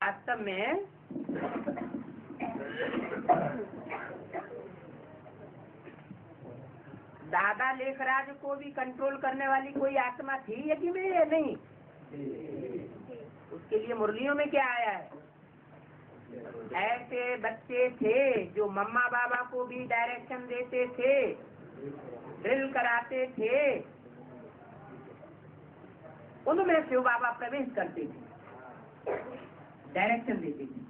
वास्तव में दादा लेखराज को भी कंट्रोल करने वाली कोई आत्मा थी यज्ञ में या नहीं? उसके लिए मुरलियों में क्या आया है? ऐसे बच्चे थे जो मम्मा बाबा को भी डायरेक्शन देते थे, ड्रिल कराते थे, उनमें शिव बाबा प्रवेश करते थे, डायरेक्शन देते थे।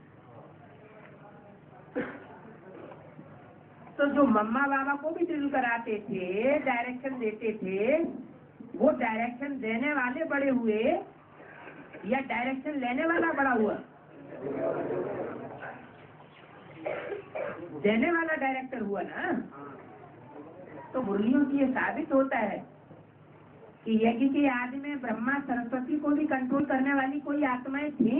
तो जो मम्मा बाबा को भी ड्रिल कराते थे, डायरेक्शन देते थे, वो डायरेक्शन देने वाले बड़े हुए या डायरेक्शन लेने वाला बड़ा हुआ? देने वाला डायरेक्टर हुआ ना। तो मुरलियों से ये साबित होता है कि यज्ञ के आदि में ब्रह्मा सरस्वती को भी कंट्रोल करने वाली कोई आत्माएं थी।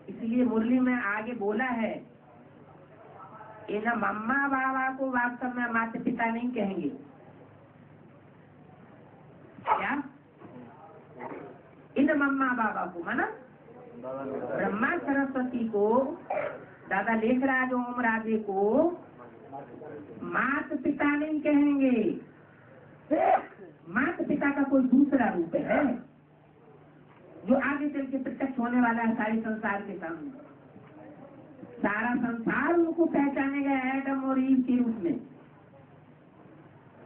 इसलिए मुरली में आगे बोला है, इन मम्मा बाबा को वास्तव में माता पिता नहीं कहेंगे। क्या? इन मम्मा बाबा को माना ब्रह्मा सरस्वती को, दादा लेखराज ओम राजे को माता पिता नहीं कहेंगे। माता पिता का कोई दूसरा रूप है जो आगे चल के प्रत्यक्ष होने वाला है सारे संसार के सामने। सारा संसार उनको पहचानेगा एडम और ईव के रूप में।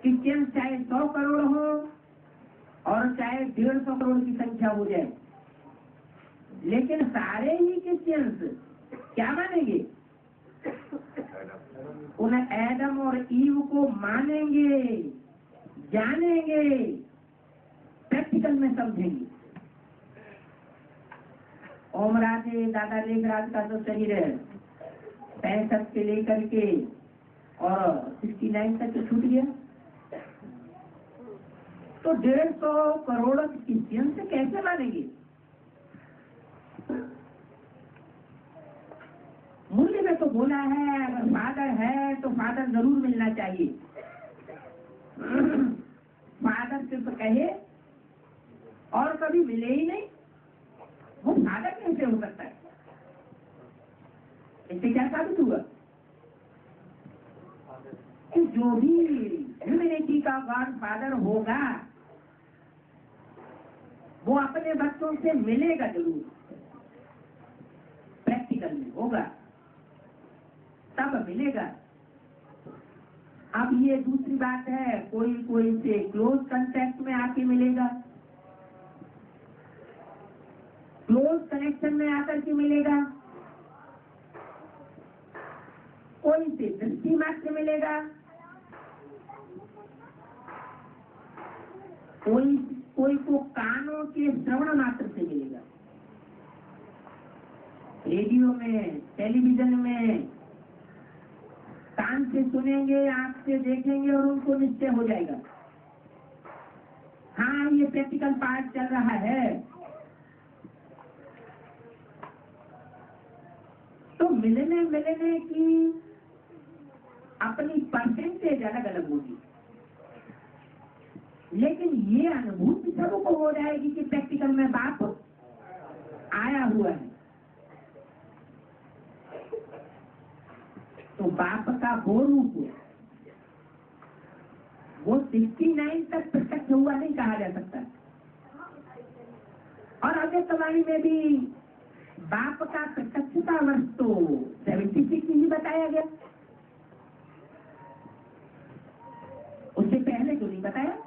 क्रिश्चियन चाहे 100 करोड़ हो और चाहे 150 करोड़ की संख्या हो जाए, लेकिन सारे ही क्रिश्चियंस क्या मानेंगे? उन्हें एडम और ईव को मानेंगे, जानेंगे, प्रैक्टिकल में समझेंगे। ओम राजे दादा लेखराज का जो शरीर है 65 से लेकर के और 69 तक छूट गया, तो 150 करोड़ क्रिश्चियन से कैसे मानेंगे? मूल्य में तो बोला है अगर फादर है तो फादर जरूर मिलना चाहिए। फादर सिर्फ कहे और कभी मिले ही नहीं, वो फादर कैसे हो सकता है? इससे क्या साबित हुआ कि जो भी ह्यूमैनिटी का गॉड फादर होगा वो अपने बच्चों से मिलेगा जरूर, प्रैक्टिकल में होगा तब मिलेगा। अब ये दूसरी बात है, कोई कोई से क्लोज कांटेक्ट में आके मिलेगा, क्लोज कनेक्शन में आकर के मिलेगा, कोई से दृष्टि मात्र मिलेगा, कोई को कानों के श्रवण मात्र से मिलेगा, रेडियो में, टेलीविजन में कान से सुनेंगे, आंख से देखेंगे और उनको निश्चय हो जाएगा हाँ ये प्रैक्टिकल पार्ट चल रहा है। तो मिलने की अपनी परसेंटेज अलग अलग होगी, लेकिन ये अनुभूति सबको हो जाएगी कि प्रैक्टिकल में बाप आया हुआ है। तो बाप का वो रूप वो 69 तक प्रत्यक्ष हुआ नहीं कहा जा सकता। और अजय कवानी में भी बाप का प्रत्यक्षता वर्ष तो 76 ही बताया गया, उससे पहले क्यों नहीं बताया?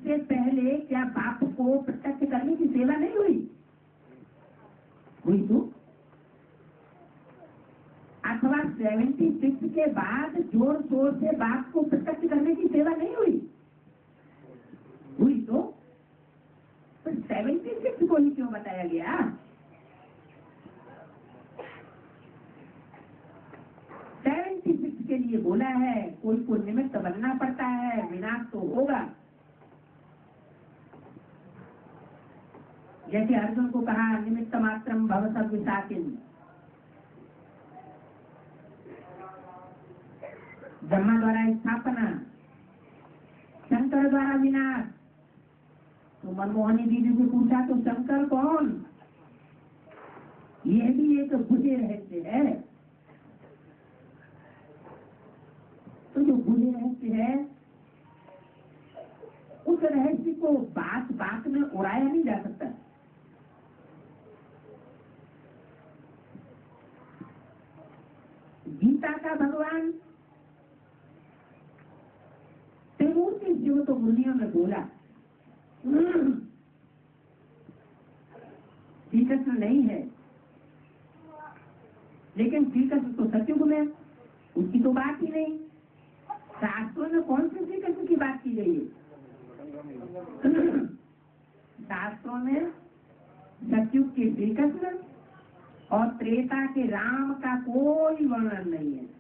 से पहले क्या बाप को प्रत्यक्ष करने की सेवा नहीं हुई? हुई तो? अथवा 76 के बाद जोर शोर से बाप को प्रत्यक्ष करने की सेवा नहीं हुई? हुई तो? 76 को ही क्यों बताया गया? के लिए बोला है कोई को निमित्त बनना पड़ता है, विनाश तो होगा। जैसे अर्जुन को कहा निमित्त मात्रम भव सब विसाकिन, ब्रह्मा द्वारा स्थापना, शंकर शंकर द्वारा विनाश। तो मनमोहनी दीदी से पूछा तो शंकर कौन? यह भी एक बुझे रहस्य है। तो जो बुझे रहस्य है, उस रहस्य को बात बात में उड़ाया नहीं जा सकता। गीता का भगवान त्रिमूर्ति शिव तो मुनियों में बोला, श्री कृष्ण नहीं है, लेकिन श्री कृष्ण तो सतयुग में, उसकी तो बात ही नहीं। शास्त्रों में कौन से श्री कृष्ण की बात की गई है? शास्त्रों में सतयुग के श्री कृष्ण और त्रेता के राम का कोई वर्णन नहीं है।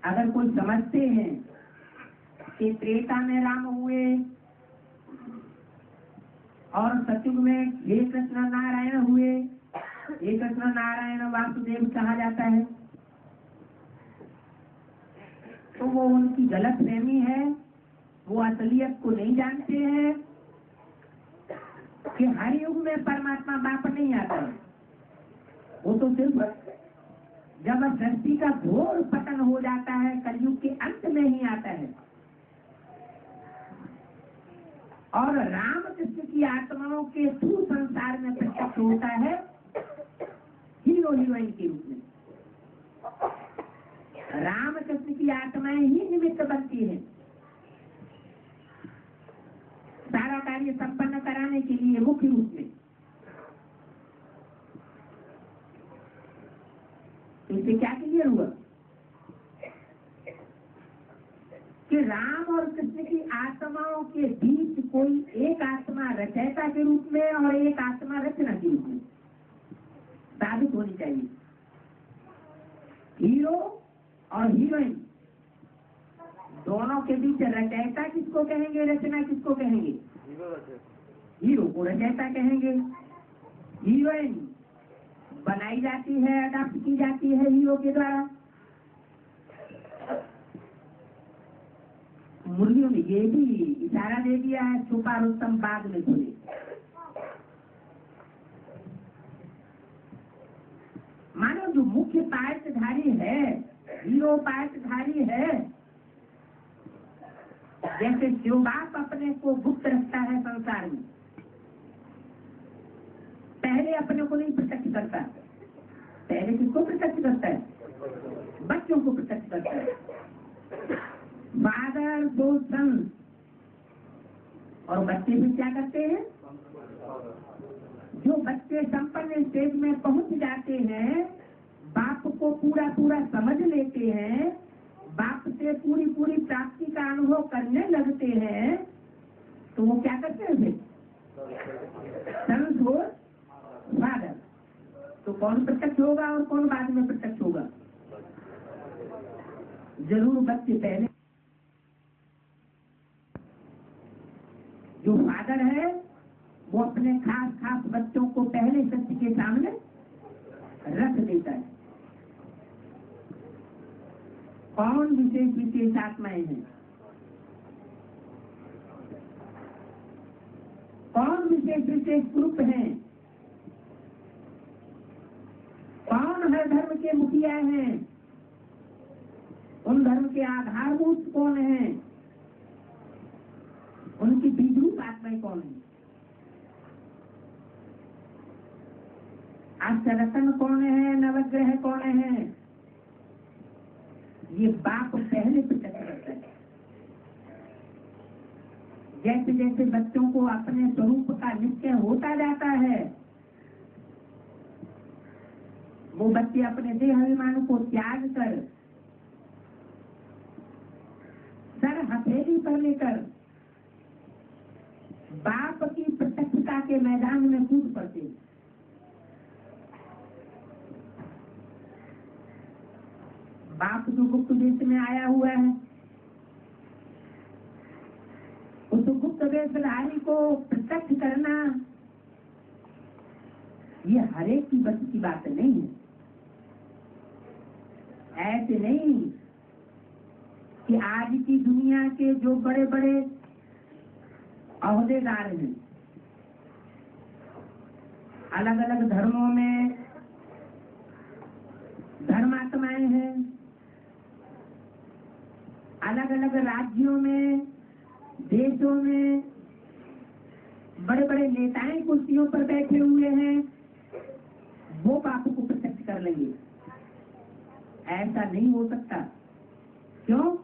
अगर कोई समझते हैं कि त्रेता में राम हुए और सतयुग में हे कृष्ण नारायण हुए, हे कृष्ण नारायण वासुदेव कहा जाता है, तो वो उनकी गलत फहमी है। वो असलियत को नहीं जानते हैं कि हर युग में परमात्मा बाप नहीं आता है। वो तो सिर्फ जब सृष्टि का घोर पतन हो जाता है, कलयुग के अंत में ही आता है। और राम कृष्ण की आत्माओं के थ्रू संसार में प्रत्यक्ष होता है, हीरो हीरोइन के रूप में। राम कृष्ण की आत्माएं ही निमित्त बनती है सारा कार्य संपन्न कराने के लिए, मुख्य रूप में। इससे क्या क्लियर हुआ कि राम और कृष्ण की आत्माओं के बीच कोई एक आत्मा रचयिता के रूप में और एक आत्मा रचना के रूप में साबित होनी चाहिए। हीरो और हीरोइन दोनों के बीच रचयिता किसको कहेंगे, रचना किसको कहेंगे? हीरो को रचयिता कहेंगे। हीरोइन बनाई जाती है, अडॉप्ट की जाती है हीरो के द्वारा। मुर्गियों ने ये भी इशारा दे दिया है, छुपा रुस्तम बाद में खुले। मानो जो मुख्य पात्रधारी है, हीरो पात्रधारी है, जैसे शिव बाप अपने को गुप्त रखता है संसार में, पहले अपने को नहीं प्रत्यक्ष करता। पहले किसको प्रत्यक्ष करता है? बच्चों को प्रत्यक्ष करता है। फादर दो सन, और बच्चे भी क्या करते हैं? जो बच्चे संपन्न स्टेज में पहुंच जाते हैं, बाप को पूरा पूरा समझ लेते हैं, बाप से पूरी पूरी प्राप्ति का अनुभव करने लगते हैं, तो वो क्या करते हैं फिर? सन्स और फादर। तो कौन प्रत्यक्ष होगा और कौन बाद में प्रत्यक्ष होगा? जरूर बच्चे पहले। जो फादर है वो अपने खास खास बच्चों को पहले सत्य के सामने रख देता है। कौन विशेष विशेष आत्माएं हैं? कौन विशेष विशेष ग्रुप हैं? कौन हर धर्म के मुखिया हैं? उन धर्म के आधारभूत कौन हैं? उनकी बीजरूप आत्माएं कौन है? आश्चर्यतन कौन है? नवग्रह कौन है? ये बाप पहले प्रत्यक्ष करता है। जैसे जैसे बच्चों को अपने स्वरूप का निश्चय होता जाता है, वो बच्चे अपने देह अभिमान को त्याग कर सर हथेली पर लेकर बाप की प्रत्यक्षता के मैदान में कूद पड़ते हैं। बाप जो गुप्त देश में आया हुआ है, उस गुप्त देशधारी को प्रत्यक्ष करना ये हरेक की बस की बात नहीं है। ऐसे नहीं कि कि आज की दुनिया के जो बड़े बड़े अहदेदार हैं, अलग अलग धर्मों में धर्मात्माएं हैं, अलग अलग राज्यों में, देशों में बड़े बड़े नेताएं कुर्सियों पर बैठे हुए हैं, वो बापू को प्रत्यक्ष कर लेंगे। ऐसा नहीं हो सकता। क्यों?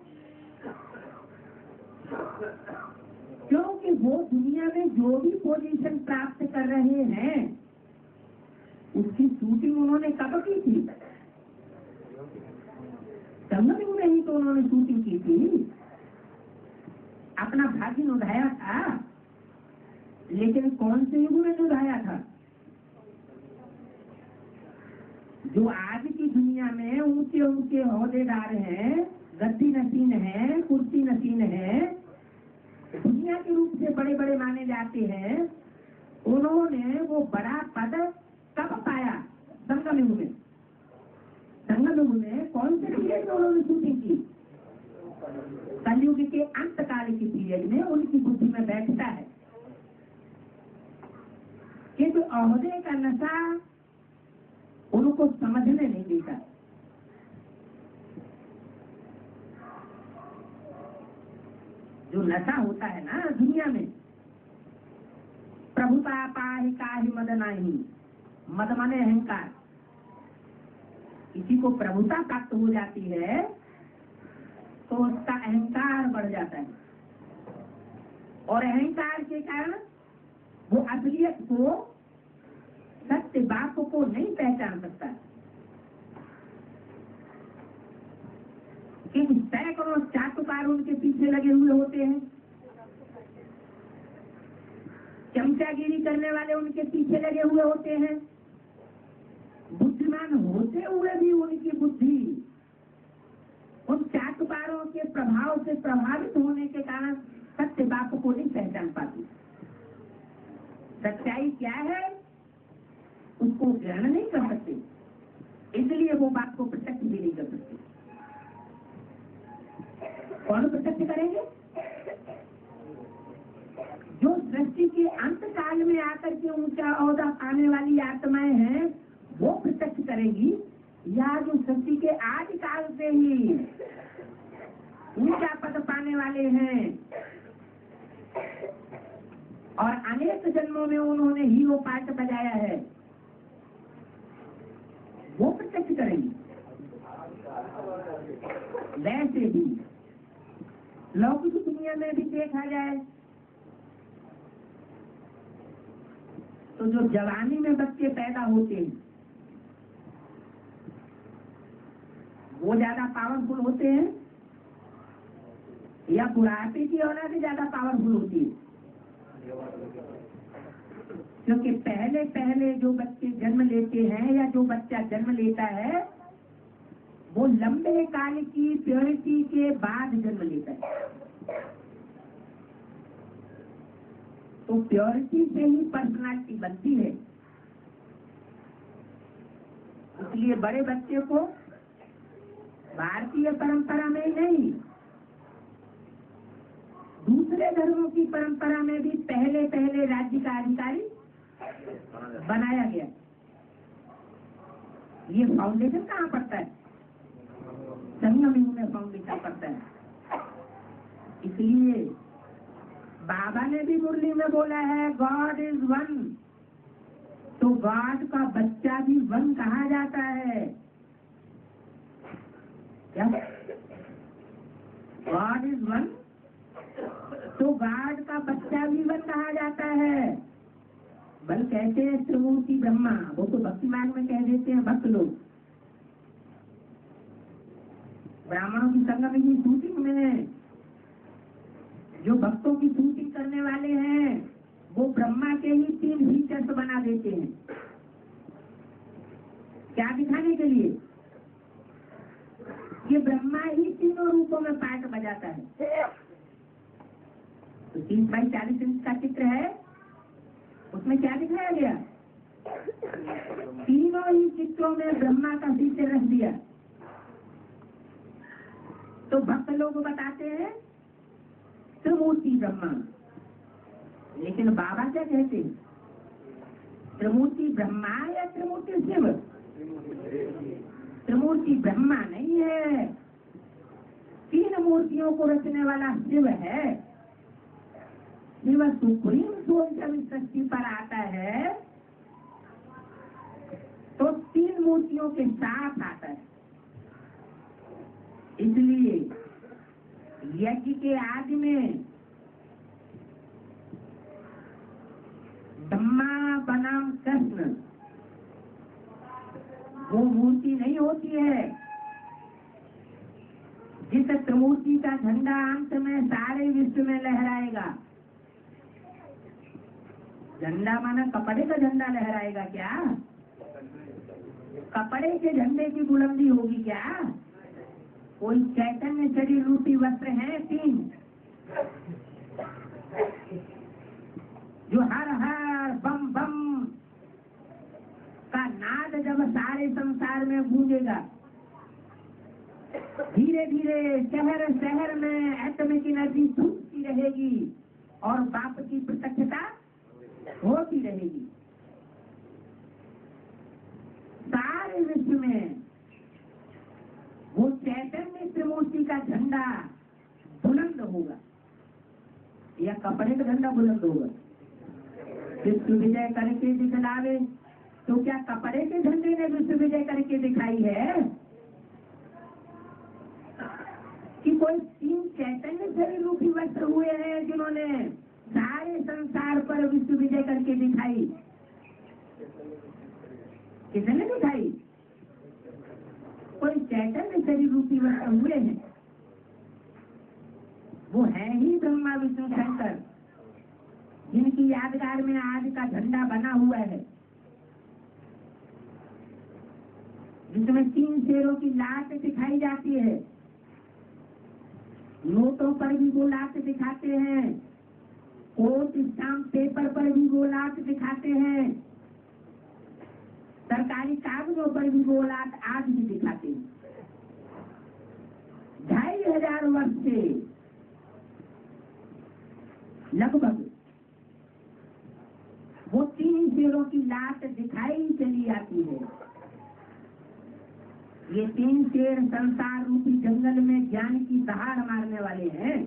क्योंकि वो दुनिया में जो भी पोजीशन प्राप्त कर रहे हैं उसकी शूटिंग उन्होंने कब की थी? संगम में ही तो उन्होंने शूटिंग की थी, अपना भाग्य निभाया था। लेकिन कौन से युग में निभाया था? जो आज की दुनिया में ऊंचे ऊंचे ओहदेदार हैं, गद्दी नशीन है, कुर्सी नशीन है, दुनिया के रूप से बड़े बड़े माने जाते हैं, उन्होंने वो बड़ा पद कब पाया? संगम युग में। संगम युग में कौन से पीरियड में उन्होंने शूटिंग की? कलयुग के अंत काल की पीरियड में उनकी बुद्धि में बैठता है कि जो ओहदे का नशा उनको समझने नहीं देता। जो नशा होता है ना दुनिया में, प्रभुता पाहि काहि मद नाही, मद माने अहंकार। किसी को प्रभुता प्राप्त हो जाती है तो उसका अहंकार बढ़ जाता है, और अहंकार के कारण वो असलियत को, सत्य बात को नहीं पहचान सकता। कि सैकड़ों चाटुकार उनके पीछे लगे हुए होते हैं, चमचागिरी करने वाले उनके पीछे लगे हुए होते हैं, बुद्धिमान होते हुए भी उनकी बुद्धि उन चाटुकारों के प्रभाव से प्रभावित होने के कारण सत्य बात को नहीं पहचान पाती। सच्चाई क्या है उसको ग्रहण नहीं कर सकते, इसलिए वो बात को प्रत्यक्ष भी नहीं कर सकते। कौन प्रत्यक्ष करेंगे? जो सृष्टि के अंत काल में आकर के ऊंचा ओहदा पाने वाली आत्माएं हैं वो प्रत्यक्ष करेगी, या जो सृष्टि के आदि काल से ही ऊंचा पद पाने वाले हैं और अनेक जन्मों में उन्होंने हीरो पार्ट बजाया है, वो प्रत्यक्ष करेंगे। वैसे भी लौकिक दुनिया में भी देखा जाए तो जो जवानी में बच्चे पैदा होते हैं वो ज्यादा पावरफुल होते हैं या बुढ़ापे की औलाद ज्यादा पावरफुल होती है? क्योंकि पहले पहले जो बच्चे जन्म लेते हैं या जो बच्चा जन्म लेता है वो लंबे काल की प्योरिटी के बाद जन्म लेता है। तो प्योरिटी से ही पर्सनालिटी बनती है। इसलिए बड़े बच्चे को भारतीय परंपरा में नहीं, दूसरे धर्मों की परंपरा में भी पहले पहले राज्य का अधिकारी बनाया गया। ये फाउंडेशन कहाँ पड़ता है? संगम युग में फाउंडेशन पड़ता है। इसलिए बाबा ने भी मुरली में बोला है गॉड इज वन, तो गॉड का बच्चा भी वन कहा जाता है। क्या? गॉड इज वन, तो गॉड का बच्चा भी वन कहा जाता है। बल कहते हैं त्रिमूर्ति ब्रह्मा, वो तो भक्ति मार्ग में कह देते हैं भक्त लोग। ब्राह्मणों की संगम की शूटिंग में जो भक्तों की शूटिंग करने वाले हैं वो ब्रह्मा के ही 3 फीचर्स बना देते हैं। क्या दिखाने के लिए? कि ब्रह्मा ही तीनों रूपों में पाठ बजाता है। तो 30x40 इंच का चित्र है, उसमें क्या दिखाया गया? तीनों ही चित्रों में ब्रह्मा का फीचर रख दिया। तो भक्त लोग बताते हैं त्रिमूर्ति ब्रह्मा, लेकिन बाबा क्या कहते हैं? त्रिमूर्ति ब्रह्मा या त्रिमूर्ति शिव? त्रिमूर्ति ब्रह्मा नहीं है, 3 मूर्तियों को रचने वाला शिव है। शिव सुप्रीम सोल जब इस सृष्टि पर आता है तो 3 मूर्तियों के साथ आता है। इसलिए यज्ञ के आदि में ब्रह्मा बनाम कृष्ण वो मूर्ति नहीं होती है। जिस त्रिमूर्ति का झंडा अंत में सारे विश्व में लहराएगा, झंडा माना कपड़े का झंडा लहराएगा क्या? कपड़े के झंडे की बुलंदी होगी क्या? कोई चैतन्य शरीर रूपी वस्त्र है 3 जो हर हर बम बम का नाद जब सारे संसार में गूंजेगा, धीरे धीरे शहर शहर में एटॉमिक एनर्जी सूखती रहेगी और बाप की प्रत्यक्षता होती रहेगी। सारे विश्व में वो चैतन्य त्रिमूर्ति का झंडा बुलंद होगा या कपड़े का झंडा बुलंद होगा? विश्व विजय करके दिखलावे तो क्या कपड़े के झंडे ने विश्व विजय करके दिखाई है कि कोई 3 चैतन्य शरीर रूपी वस्त्र हुए हैं जिन्होंने सारे संसार पर विश्व विजय करके दिखाई? किसने दिखाई? कोई चैतन्य शरीर रूपी वस्त्र हुए हैं, वो है ही ब्रह्मा विष्णु शंकर, जिनकी यादगार में आज का झंडा बना हुआ है, जिसमें 3 शेरों की लात दिखाई जाती है। नोटों पर भी वो लात दिखाते हैं, कोर्ट स्टाम्प पेपर पर भी वो लात दिखाते हैं, सरकारी कागजों पर भी वो लात आज भी दिखाते हैं। 2500 वर्ष से लगभग वो 3 शेरों की लात दिखाई चली आती है। ये 3 शेर संसार रूपी जंगल में ज्ञान की दहाड़ मारने वाले हैं।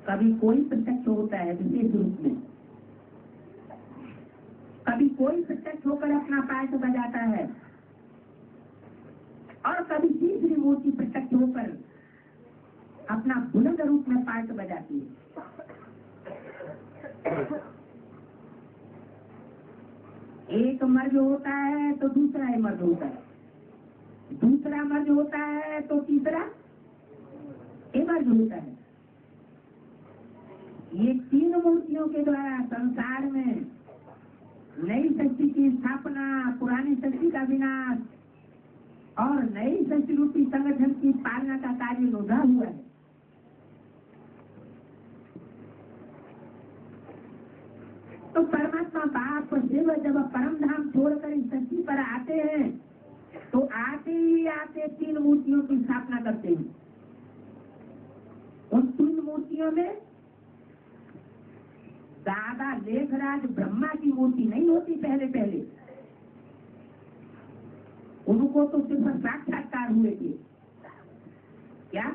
कभी कोई प्रत्यक्ष होता है विशेष रूप में, कभी कोई प्रत्यक्ष होकर अपना पाठ बजाता है और कभी तीसरी मूर्ति प्रत्यक्ष होकर अपना बुलंद रूप में पाठ बजाती है। एक मर्ज होता है तो दूसरा मर्ज होता है, दूसरा मर्ज होता है तो तीसरा मर्ज होता है। ये 3 मूर्तियों के द्वारा संसार में नई सृष्टि की स्थापना, पुरानी सृष्टि का विनाश और नई सृष्टि रूपी संगठन की पालना का कार्य नोधा हुआ है। तो परमात्मा बाप शिव जब परम धाम छोड़कर इस सृष्टि पर आते हैं तो आते ही आते 3 मूर्तियों की स्थापना करते हैं। उन 3 मूर्तियों में दादा लेखराज ब्रह्मा की मूर्ति नहीं होती। पहले उनको तो सिर्फ साक्षात्कार हुए थे। क्या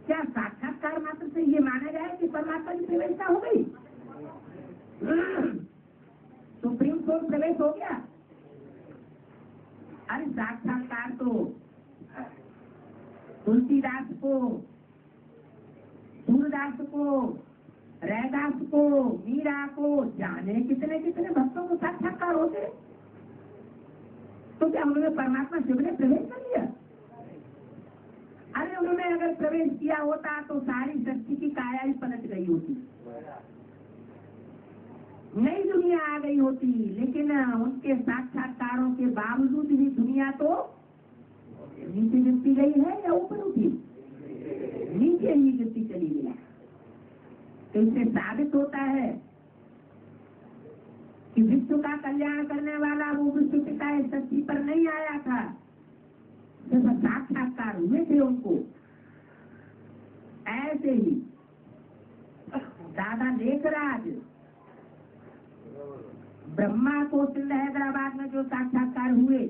साक्षात्कार मात्र से ये माना जाए कि परमात्मा की प्रवेशता हो गई, सुप्रीम कोर्ट प्रवेश हो गया? अरे साक्षात्कार तो तुलसीदास को, सूरदास को, रैदास को, मीरा को, जाने कितने कितने भक्तों को साक्षात्कार होते। तो क्या उन्होंने परमात्मा शिव ने प्रवेश कर लिया? अरे उन्होंने अगर प्रवेश किया होता तो सारी सृष्टि की काया ही पलट गई होती, नई दुनिया आ गई होती। लेकिन उनके साक्षात्कारों के बावजूद भी दुनिया तो नीचे गिरती गई है या ऊपर उठी? नीचे ही गिरती चली गई। तो इससे साबित होता है कि विश्व का कल्याण करने वाला वो विश्व पिता इस सृष्टि ब्रह्मा को सिंध हैदराबाद में जो साक्षात्कार हुए,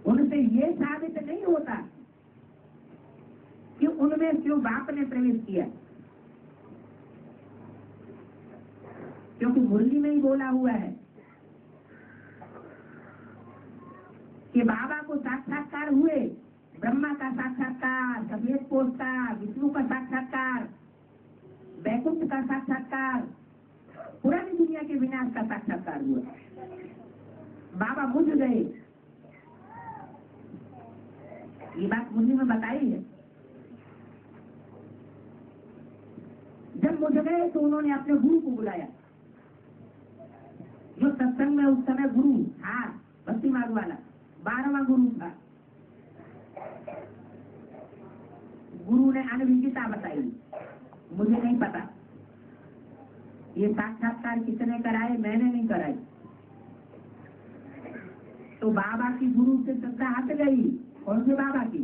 उनसे ये साबित नहीं होता कि उनमें शिव बाप ने प्रवेश किया, क्योंकि मुरली में ही बोला हुआ है कि बाबा को साक्षात्कार हुए, ब्रह्मा का साक्षात्कार, सफेद कोष का, विष्णु का साक्षात्कार, वैकुंठ का साक्षात्कार, पुरानी दुनिया के विनाश का साक्षात्कार हुआ। बाबा बुझ गए, ये बात मुरली में बताई है। जब बुझ गए तो उन्होंने अपने गुरु को बुलाया, जो सत्संग में उस समय गुरु था, भक्ति मार्ग वाला 12वां गुरु था। गुरु ने अनभिज्ञता बताई, मुझे नहीं पता ये साक्षात्कार किसने कराए, मैंने नहीं कराई। तो बाबा की गुरु से श्रद्धा हट गई। कौन से बाबा की?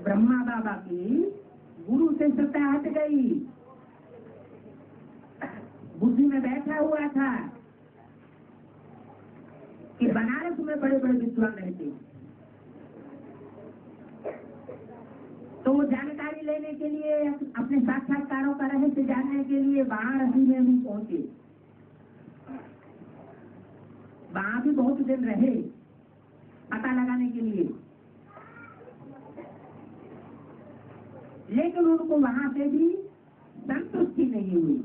ब्रह्मा बाबा की गुरु से श्रद्धा हट गई। बुद्धि में बैठा हुआ था कि बनारस में बड़े बड़े विद्वान रहते, तो वो जानकारी लेने के लिए, अपने साक्षात्कारों का रहस्य जानने के लिए वाराणसी में भी पहुंचे। वहां भी बहुत दिन रहे पता लगाने के लिए, लेकिन उनको वहां से भी संतुष्टि नहीं हुई।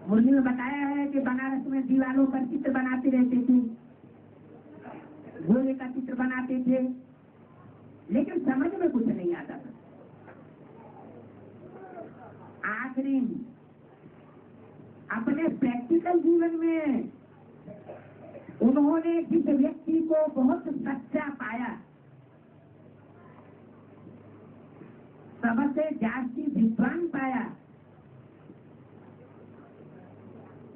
मुरली में बताया है कि बनारस में दीवारों पर चित्र बनाते रहते थे, घोड़े का चित्र बनाते थे, लेकिन समझ में कुछ नहीं आता था। आखिरी अपने प्रैक्टिकल जीवन में उन्होंने जिस व्यक्ति को बहुत सच्चा पाया, सबसे जास्ती विद्वान पाया,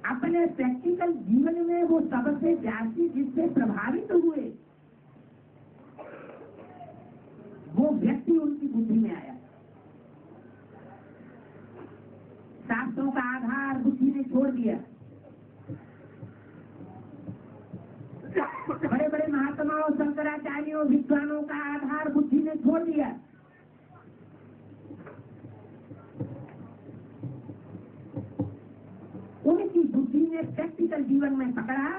अपने प्रैक्टिकल जीवन में वो सबसे जास्ती जिससे प्रभावित हुए, वो व्यक्ति उनकी बुद्धि में आया। शास्त्रों का आधार बुद्धि ने छोड़ दिया। बड़े बड़े महात्माओं, शंकराचार्यों, विद्वानों का आधार बुद्धि ने छोड़ दिया। उनकी बुद्धि ने प्रैक्टिकल जीवन में पकड़ा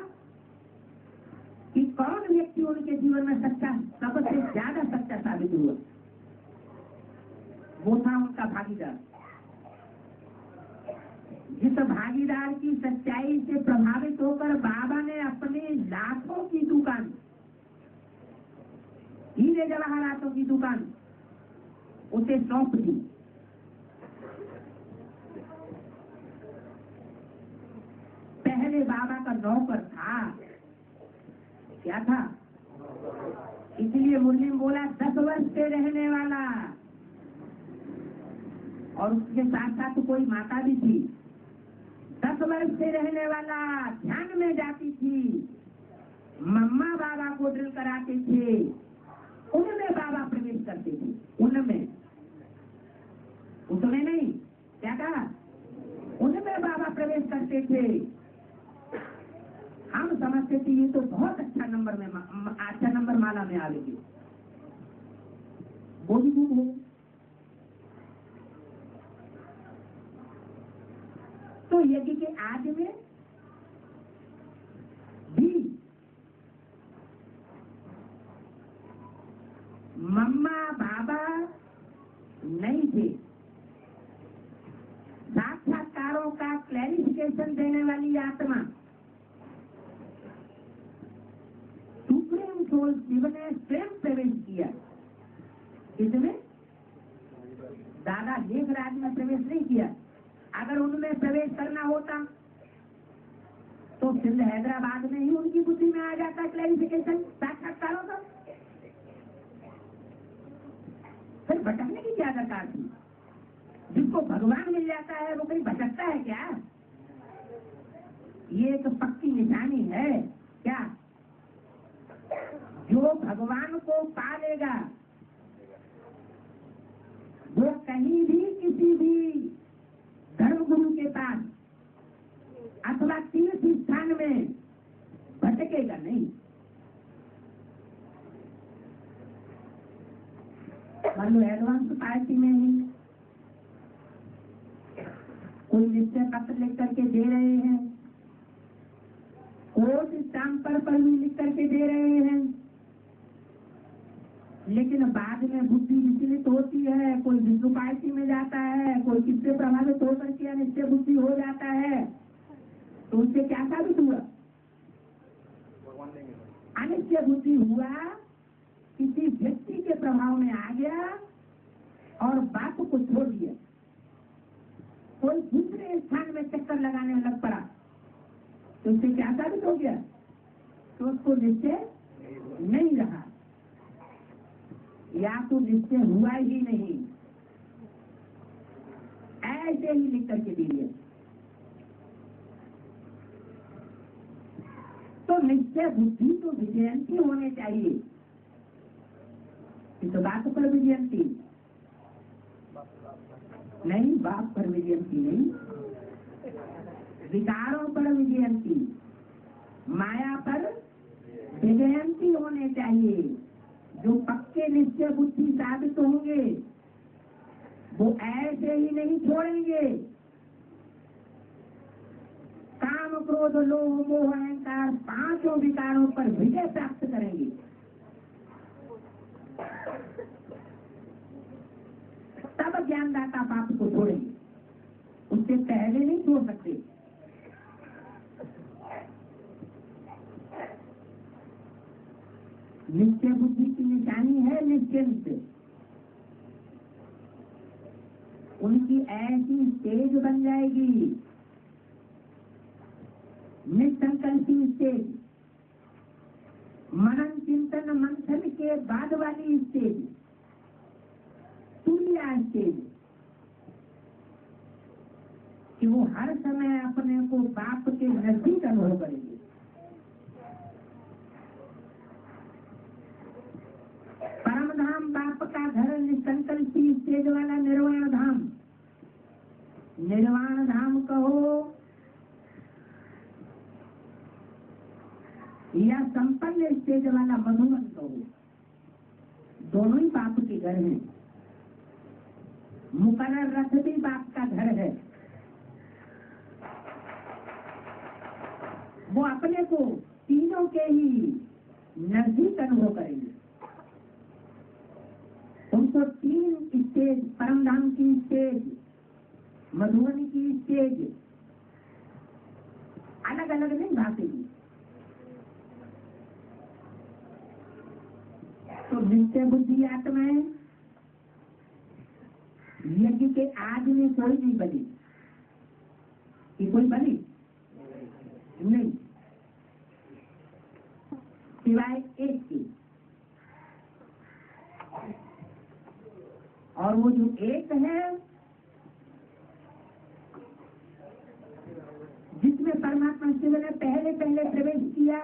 कि कौन व्यक्ति उनके जीवन में सच्चा, सबसे ज्यादा सच्चा साबित हुआ। वो था उनका भागीदार। जिस भागीदार की सच्चाई से प्रभावित होकर बाबा ने अपने लाखों की दुकान, हीरे जवाहरातों की दुकान उसे सौंप दी। पहले बाबा का नौकर था, क्या था? इसलिए मुरली बोला 10 वर्ष से रहने वाला, और उसके साथ साथ कोई माता भी थी। 10 वर्ष से रहने वाला, ध्यान में जाती थी, मम्मा बाबा को ड्रिल कराते थे, उनमें बाबा प्रवेश करते थे। उनमें, उसमें नहीं, क्या कहा? उनमें बाबा प्रवेश करते थे। हम समझते थे ये तो बहुत अच्छा नंबर में, अच्छा नंबर माला में आवेगी, वो भी गुम हो। तो यज्ञ के आज में भी मम्मा बाबा नहीं थे। साक्षात्कारों का क्लैरिफिकेशन देने वाली आत्मा सुप्रीम सोल शिव ने स्वयं प्रवेश किया। इसमें दादा लेखराज में प्रवेश नहीं किया। अगर उनमें प्रवेश करना होता तो सिंध हैदराबाद में ही उनकी बुद्धि में आ जाता क्लैरिफिकेशन साक्षात्कारों का। फिर भटकने की क्या दरकार थी? जिसको भगवान मिल जाता है वो कहीं भटकता है क्या? ये एक पक्की निशानी है क्या? जो भगवान को पा लेगा वो कहीं भी किसी भी टेकेगा नहीं। मान लो एडवांस पार्टी में ही कोई निश्चय पत्र लिख करके दे रहे हैं, कोर्ट स्टाम्प पर भी लिख करके दे रहे हैं, लेकिन बाद में बुद्धि विचलित होती है, कोई विष्णु पार्टी में जाता है, कोई किससे प्रभावित होकर के अनिश्चय बुद्धि हो जाता है, तो उससे क्या साबित हुआ? अनिश्चय बुद्धि हुआ, किसी व्यक्ति के प्रभाव में आ गया और बाप को छोड़ दिया, कोई दूसरे स्थान में चक्कर लगाने लग पड़ा, तो उससे क्या साबित हो गया? तो उसको निश्चय नहीं रहा, या तो निश्चय हुआ ही नहीं, ऐसे ही लिख करके दिए। तो निश्चय बुद्धि तो विजयंती होने चाहिए, इस बात पर विजयंती नहीं, बाप पर विजयंती नहीं, विकारों पर विजयंती, माया पर विजयंती होने चाहिए। जो पक्के निश्चय बुद्धि साबित होंगे वो ऐसे ही नहीं छोड़ेंगे, काम क्रोध लोभ मोह अहंकार पांचों विकारों पर विजय प्राप्त करेंगे। तब ज्ञानदाता पाप को छोड़ेंगे, उससे पहले नहीं छोड़ सकते। निश्चय बुद्धि की निशानी है निश्चिंत, उनकी ऐसी स्टेज बन जाएगी, निसंकल्पी स्टेज, मनन चिंतन मंथन के बाद वाली स्टेज, तुरिया स्टेज, कि वो हर समय अपने को बाप के नजदीक अनुभव करेंगे। परम धाम बाप का घर निसंकल्पी स्टेज वाला निर्वाण धाम, निर्वाण धाम कहो या संपन्न स्टेज वाला मधुबन कहो, दोनों ही बाप के घर हैं। मुकर्रर रथ भी बाप का घर है, वो अपने को तीनों के ही नजदीक अनुभव करेंगे। उनको तीन स्टेज, परमधाम की स्टेज, मधुबनी की स्टेज अलग अलग नहीं भागेगी। तो निश्चय बुद्धि आत्माएं यज्ञ के आज में कोई नहीं बनी, कि कोई बनी नहीं, सिवाय एक की। और वो जो एक है जिसमें परमात्मा शिव ने पहले पहले प्रवेश किया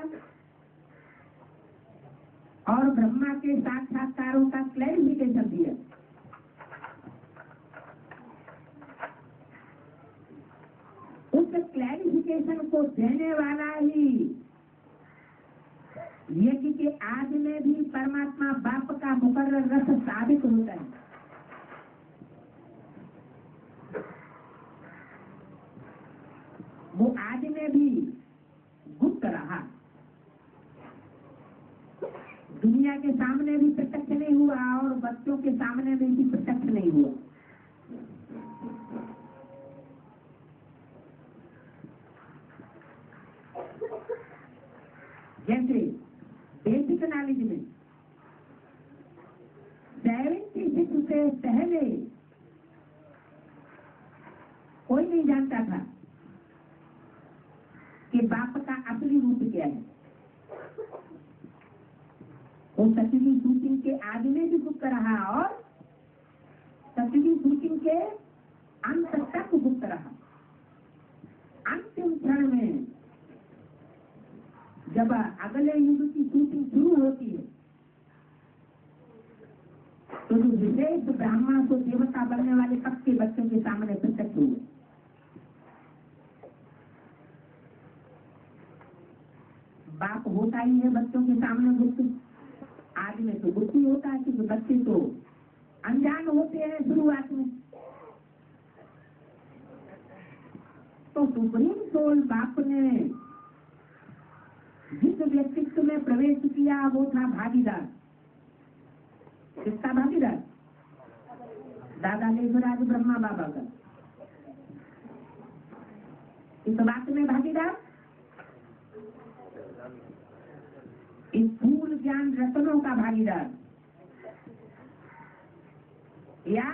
और ब्रह्मा के साक्षात्कारों का क्लैरिफिकेशन दिया, उस क्लैरिफिकेशन को देने वाला ही यज्ञ के आज में भी परमात्मा बाप का मुकर्रर रथ साबित होता है। वो आज में भी गुप्त रहा, दुनिया के सामने भी प्रत्यक्ष नहीं हुआ और बच्चों के सामने में भी प्रत्यक्ष नहीं हुआ। जैसे बेसिक नॉलेज में 76 से पहले कोई नहीं जानता था कि बाप का असली रूप क्या है। वो सतयुगी शूटिंग के आदि में भी गुप्त रहा और सतयुगी शूटिंग के अंत तक गुप्त रहा। अंतिम क्षण में जब अगले युग की शूटिंग शुरू होती है तो जो विशेष ब्राह्मण को देवता बनने वाले पक्के बच्चों के सामने प्रत्यक्ष हुए। बाप होता ही है बच्चों के सामने बुद्धि। आज में तो बुद्धि होता है क्योंकि बच्चे तो अनजान होते हैं शुरुआत में। तो सुप्रीम सोल बाप ने जिस व्यक्तित्व में प्रवेश किया वो था भागीदार। किसका भागीदार? दादा लेखराज ब्रह्मा बाबा का। इस बात में भागीदार इस फूल ज्ञान रत्नों का भागीदार या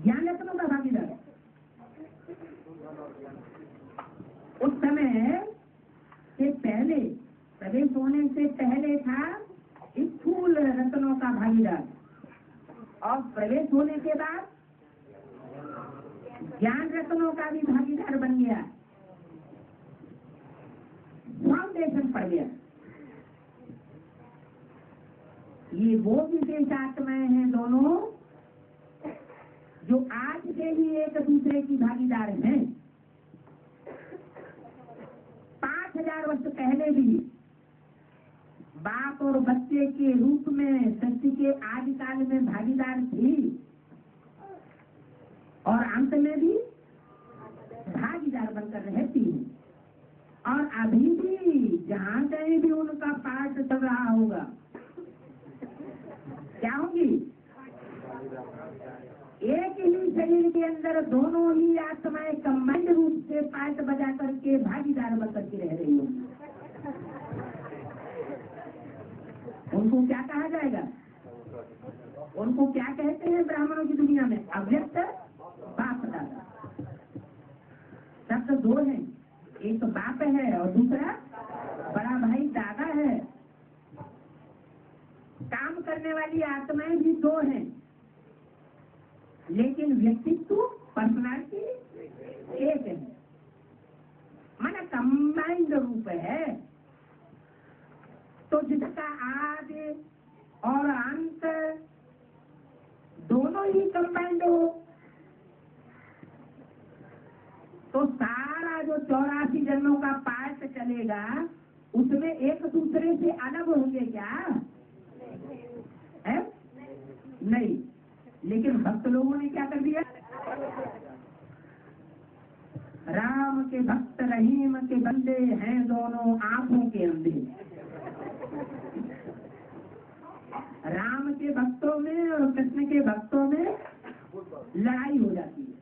ज्ञान रत्नों का भागीदार। उस समय से पहले प्रवेश होने से पहले था इस फूल रत्नों का भागीदार, और प्रवेश होने के बाद ज्ञान रत्नों का भी भागीदार बन गया। फाउंडेशन पड़ गया। ये वो विशेष आत्माएं हैं दोनों जो आज से ही एक दूसरे की भागीदार हैं। 5000 वर्ष पहले भी बाप और बच्चे के रूप में सृष्टि के आदि काल में भागीदार थी, और अंत में भी भागीदार बनकर रहती है। और अभी भी जहां कहीं भी उनका पाठ चल रहा होगा, क्या होगी? एक ही शरीर के अंदर दोनों ही आत्माएं कंबाइंड रूप से पाठ बजा करके भागीदार बनकर के रह रही होंगी। उनको क्या कहा जाएगा? उनको क्या कहते हैं ब्राह्मणों की दुनिया में? अव्यक्त बाप दादा। शब्द दो हैं, एक बाप है और दूसरा बड़ा भाई दादा है। काम करने वाली आत्माएं भी दो हैं, लेकिन व्यक्तित्व पर्सनालिटी एक है। माना कंबाइंड रूप है। तो जिसका आदि और अंत दोनों ही कंबाइंड हो, तो सारा जो 84 जन्मों का पाठ चलेगा उसमें एक दूसरे से अलग होंगे क्या? है? नहीं। लेकिन भक्त लोगों ने क्या कर दिया? राम के भक्त रहीम के बंदे हैं दोनों आंखों के अंधे। राम के भक्तों में और कृष्ण के भक्तों में लड़ाई हो जाती है।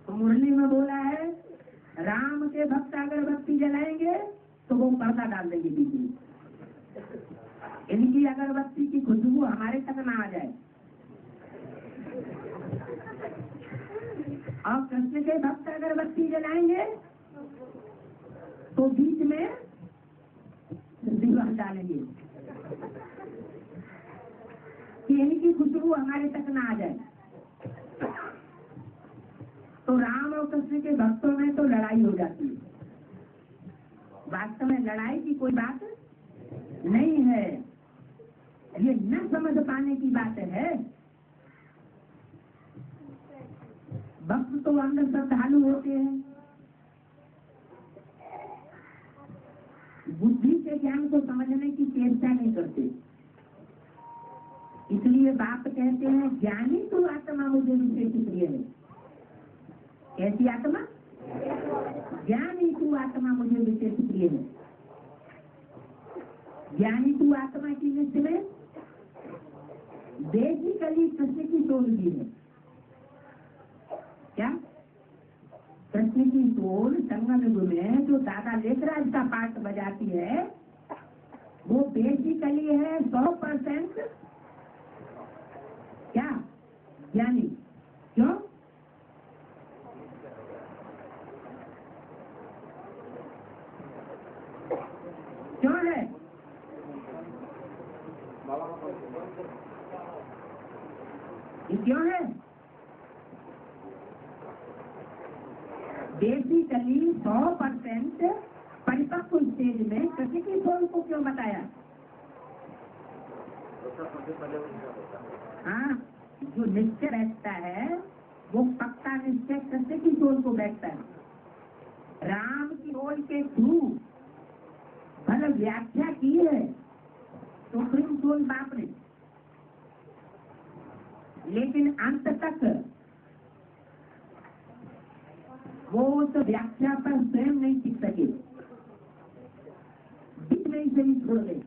तो मुरली में बोला है, राम के भक्त अगरबत्ती जलाएंगे तो वो पर्दा डाल देंगे बीच में। इनकी अगरबत्ती की खुशबू हमारे तक ना आ जाए। और कृष्ण के भक्त अगरबत्ती जलाएंगे तो बीच में दीवार डालेंगे कि इनकी खुशबू हमारे तक ना आ जाए। तो राम और कृष्ण के भक्तों में तो लड़ाई हो जाती है। वास्तव में लड़ाई की कोई बात नहीं है, ये न समझ पाने की बात है। भक्त तो अंदर श्रद्धालु होते हैं, बुद्धि से ज्ञान को समझने की चेष्टा नहीं करते। इसलिए बाप कहते हैं, ज्ञानी तू आत्मा मुझे विशेष प्रिय है। कैसी आत्मा? ज्ञानी तू आत्मा मुझे विशेष प्रिय है। ज्ञानी तू आत्मा की लिस्ट में बेसिकली कृष्ण की सोल भी है। क्या? कृष्ण की सोल संगम युग में जो दादा लेखराज का पाठ बजाती है वो बेसिकली है 100% क्या? ज्ञानी। क्यों? क्यों है? ये क्यों है? बेसिकली 100% परिपक्व स्टेज में कृष्ण की सोल को क्यों बताया? हाँ, जो निश्चय बैठता है वो पक्का निश्चय कृष्ण की सोल को बैठता है। राम की ओर के थ्रू भले व्याख्या की है सुप्रीम कोर्ट बाप ने, लेकिन अंत तक वो उस व्याख्या पर स्वयं नहीं टिक सके, बीच में से ही छोड़ गए।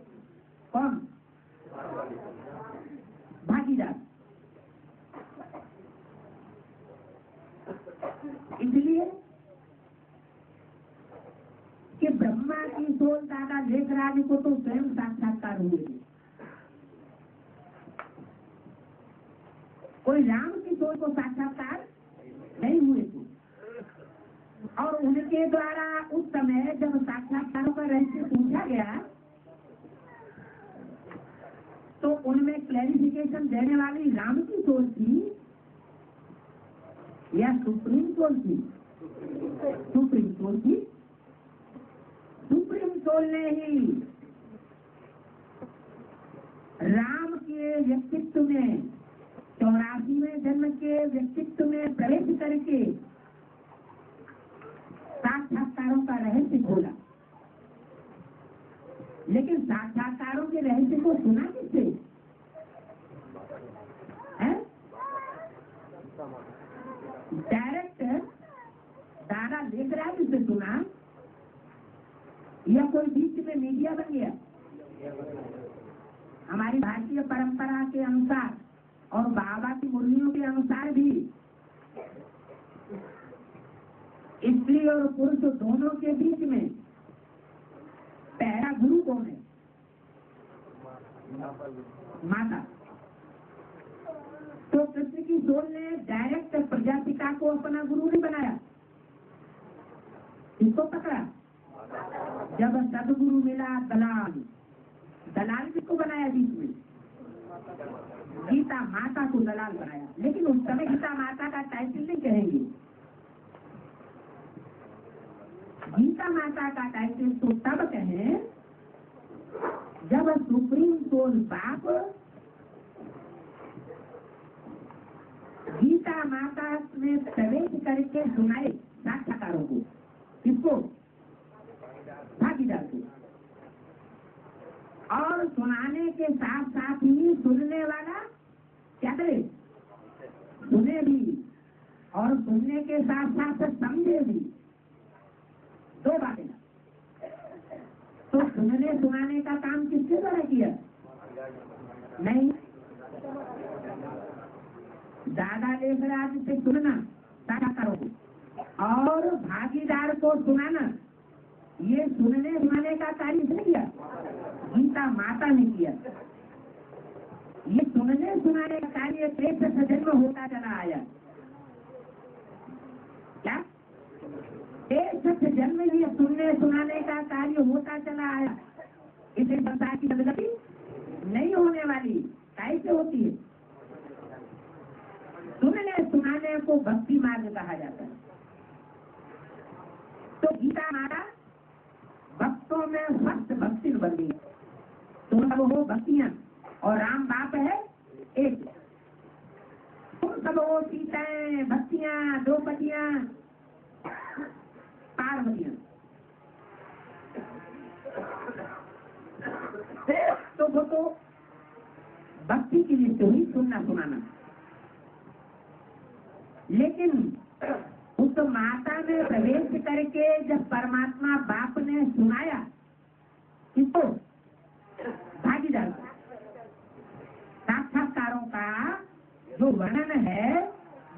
कौन? भागीदार। इसलिए कि ब्रह्मा की सोच दादा लेखराज को तो स्वयं साक्षात्कार हुए थे, कोई राम की सोच को साक्षात्कार नहीं हुए थे। और उनके द्वारा उस समय जब साक्षात्कारों का रहस्य पूछा गया तो उनमें क्लैरिफिकेशन देने वाली राम की सोच थी या सुप्रीम कोर्ट थी? सुप्रीम कोर्ट थी। सुप्रीम कोर्ट ने ही राम के व्यक्तित्व में 84वें जन्म के व्यक्तित्व में प्रवेश करके साक्षात्कारों का रहस्य खोला। लेकिन साक्षात्कारों के रहस्य को सुना किससे है? डायरेक्ट दादा लेखराज से सुना या कोई बीच में मीडिया बन गया? हमारी भारतीय परंपरा के अनुसार और बाबा की मुरलियों के अनुसार भी स्त्री और पुरुष दोनों के बीच में पहला गुरु कौन है? माता। तो कृष्ण की सोल ने डायरेक्ट प्रजापिता को अपना गुरु नहीं बनाया, इसको पकड़ा। जब सदगुरु मिला दलाल, दलाल किसको बनाया? बीच में गीता माता को दलाल बनाया। लेकिन उस समय गीता माता का टाइटल नहीं कहेंगे, गीता माता का टाइटल तो तब कहें जब सुप्रीम सोल बाप गीता माता में प्रवेश करके सुनाए साक्षात्कारों को। किसको? भागीदार को। और सुनाने के साथ साथ ही सुनने वाला क्या करे? सुने भी, और सुनने के साथ साथ समझे भी। दो बातें। तो सुनने सुनाने का काम किसके द्वारा किया? नहीं, दादा लेखराज से सुनना साक्षात्कारों को और भागीदार को सुनाना, ये सुनने सुनाने का कार्य इसने किया, गीता माता ने किया। ये सुनने सुनाने का कार्य 63 जन्म होता चला आया। क्या 63 जन्म ये सुनने सुनाने का कार्य होता चला आया? इसे संसार की बदलती नहीं होने वाली। कैसे होती है? सुनने सुनाने को भक्ति मार्ग कहा जाता है। तो गीता माता भक्तों में फर्स्ट भक्ति बन गई। तुम सब हो भक्तियां और राम बाप है एक। तुम सब हो सीताएं, भक्तियां, द्रौपदियां, पार्वतियां। तो वो तो भक्ति की लिस्ट हुई, सुनना सुनाना। लेकिन उस माता में प्रवेश करके जब परमात्मा बाप ने सुनाया किसको? भागीदार। साक्षात्कारों का जो वर्णन है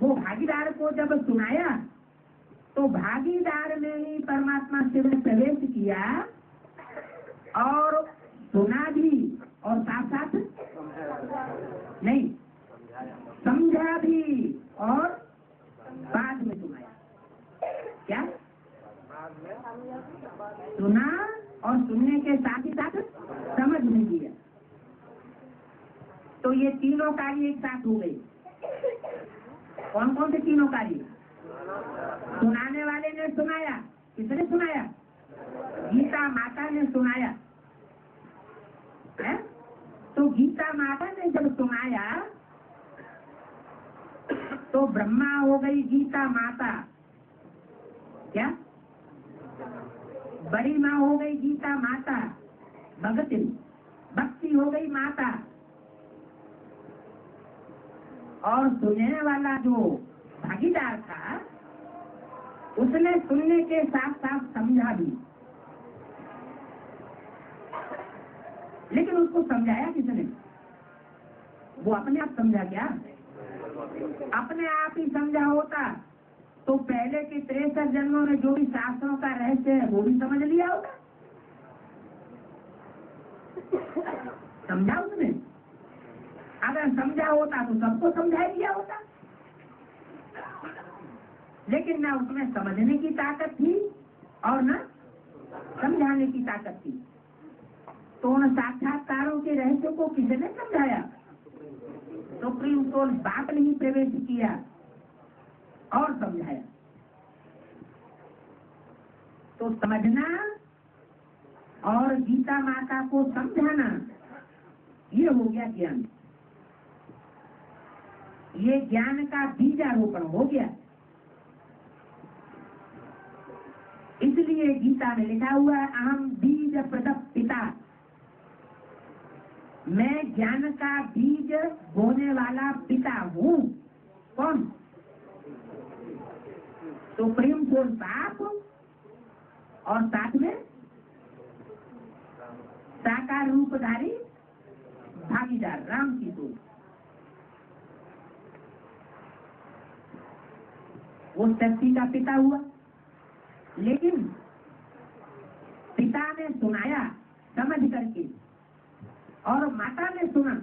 वो भागीदार को जब सुनाया तो भागीदार ने ही परमात्मा शिव में प्रवेश किया और सुना भी और साथ साथ नहीं समझा भी और बाद में सुनाया। क्या सुना और सुनने के साथ ही साथ समझ में लिया। तो ये तीनों कार्य एक साथ हो गए। कौन कौन से तीनों कार्य? सुनाने वाले ने सुनाया। किसने सुनाया? गीता माता ने सुनाया है? तो गीता माता ने जब सुनाया तो ब्रह्मा हो गई गीता माता। क्या? बड़ी माँ हो गई गीता माता, भगतिन भक्ति हो गई माता, और सुनने वाला जो भागीदार था उसने सुनने के साथ साथ समझा भी, लेकिन उसको समझाया किसने? वो अपने आप समझा क्या? अपने आप ही समझा होता तो पहले के 63 जन्मों में जो भी शास्त्रों का रहस्य है वो भी समझ लिया होता। समझा उसने? अगर समझा होता तो सबको समझा दिया होता, लेकिन ना उसमें समझने की ताकत थी और ना समझाने की ताकत थी। तो उन साक्षात्कारों के रहस्य को किसने समझाया? सुप्रीम कोर्ट बाप ने ही प्रवेश किया और समझाया। तो समझना और गीता माता को समझाना, ये हो गया ज्ञान। ये ज्ञान का बीजारोपण हो गया। इसलिए गीता में लिखा हुआ है, अहम बीज प्रदप पिता, मैं ज्ञान का बीज बोने वाला पिता हूँ। कौन? सुप्रीम कोर्ट बाप और साथ में साकार रूपधारी भागीदार राम की सोच। वो शक्ति का पिता हुआ, लेकिन पिता ने सुनाया समझ करके और माता ने सुना।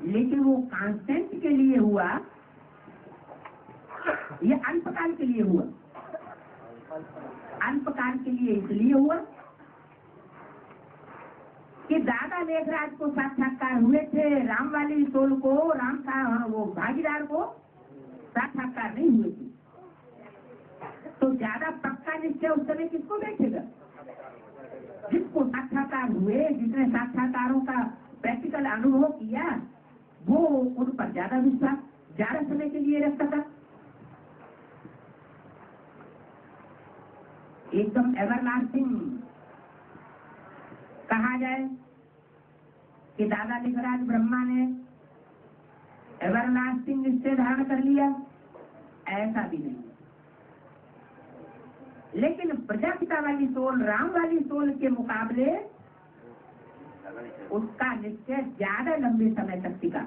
लेकिन वो कांस्टेंट के लिए हुआ या अल्पकाल के लिए हुआ? अल्पकाल के लिए इसलिए हुआ कि दादा लेखराज को साक्षात्कार हुए थे, राम वाली सोल को, राम का वो भागीदार को साक्षात्कार नहीं हुए थे। तो ज्यादा पक्का निश्चय उस समय किसको बैठेगा? जिसको साक्षात्कार हुए, जिसने साक्षात्कारों का प्रैक्टिकल अनुभव किया, वो उन पर ज्यादा विश्वास ज्यादा समय के लिए रखता था। एकदम एवरलास्टिंग कहा जाए कि दादा लिंगराज ब्रह्मा ने एवरलास्टिंग निश्चय धारण कर लिया, ऐसा भी नहीं। लेकिन प्रजापिता वाली सोल, राम वाली सोल के मुकाबले उसका निश्चय ज्यादा लंबे समय तक टिका।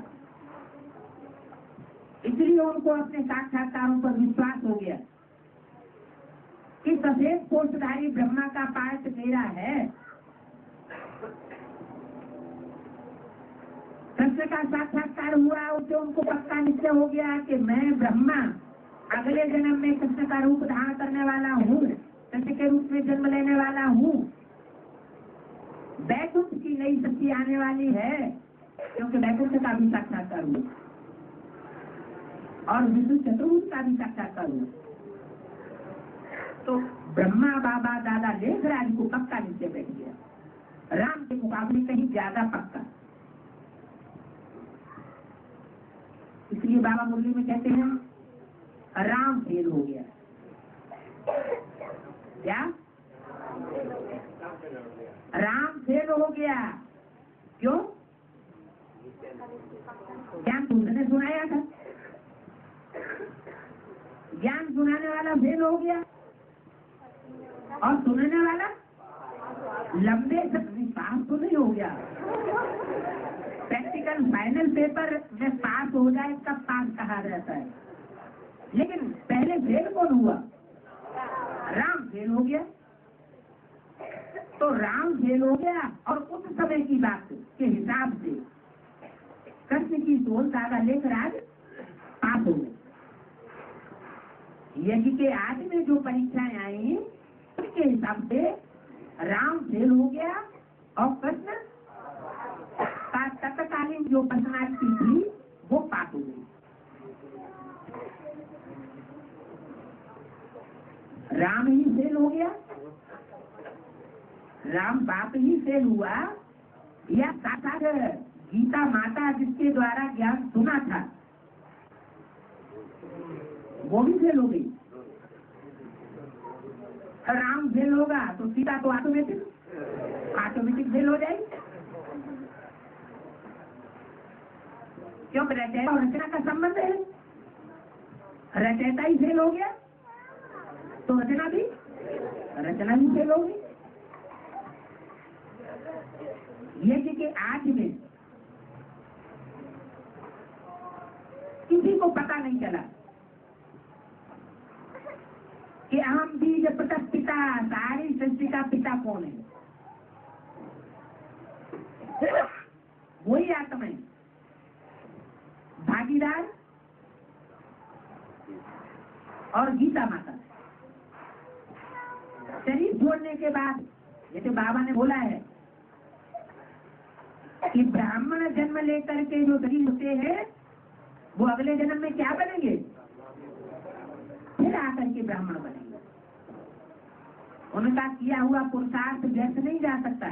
इसलिए उनको अपने साक्षात्कारों पर विश्वास हो गया कि सफेद पोषधारी ब्रह्मा का पार्ट मेरा है। कृष्ण का साक्षात्कार हुआ, उससे उनको पक्का निश्चय हो गया कि मैं ब्रह्मा अगले जन्म में कृष्ण का रूप धारण करने वाला हूँ, कृष्ण के रूप में जन्म लेने वाला हूँ। वैकुंठ की नई शक्ति आने वाली है, क्योंकि वैकुंठ का भी साक्षात्कार हुआ और विष्णु चतुर्भुज का भी साक्षात्कार हुआ। तो ब्रह्मा बाबा दादा लेखराज को पक्का निश्चय बैठ गया, राम के मुकाबले कहीं ज्यादा पक्का। इसलिए बाबा मुरली में कहते हैं राम फेल हो गया। क्या? राम फेल हो गया। क्यों? ज्ञान तुमने सुनाया था, ज्ञान सुनाने वाला फेल हो गया और सुनने वाला लंबे समय पास तो नहीं हो गया। प्रैक्टिकल फाइनल पेपर में पास हो जाए तब पास कहा जाता है, लेकिन पहले फेल कौन हुआ? राम फेल हो गया। तो राम फेल हो गया और उस समय की बात के हिसाब से कृष्ण की सोल दादा लेखराज पास हो गए। यज्ञ के आदि में जो परीक्षाएं आई उसके हिसाब से राम फेल हो गया और कृष्ण का तत्कालीन जो पर्सनालिटी थी वो पास हो गई। राम ही फेल हो गया, राम बाप ही फेल हुआ, या साक्षात गीता माता जिसके द्वारा ज्ञान सुना था वो भी फेल हो गई। राम फेल होगा तो सीता तो ऑटोमेटिक फेल हो जाएगी। क्योंकि रचयिता और रचना का संबंध है। रचयिता ही फेल हो गया तो रचना भी फेल होगी। यज्ञ के आज में किसी को पता नहीं चला कि अहम बीज प्रतः पिता, सारी सृष्टि का पिता कौन है? वही आत्मा है। भागीदार और गीता माता। शरीर छोड़ने के बाद जैसे बाबा ने बोला है कि ब्राह्मण जन्म लेकर के जो शरीर होते हैं वो अगले जन्म में क्या बनेंगे? फिर आकर के ब्राह्मण बनेंगे। उनका किया हुआ पुरुषार्थ व्यर्थ नहीं जा सकता।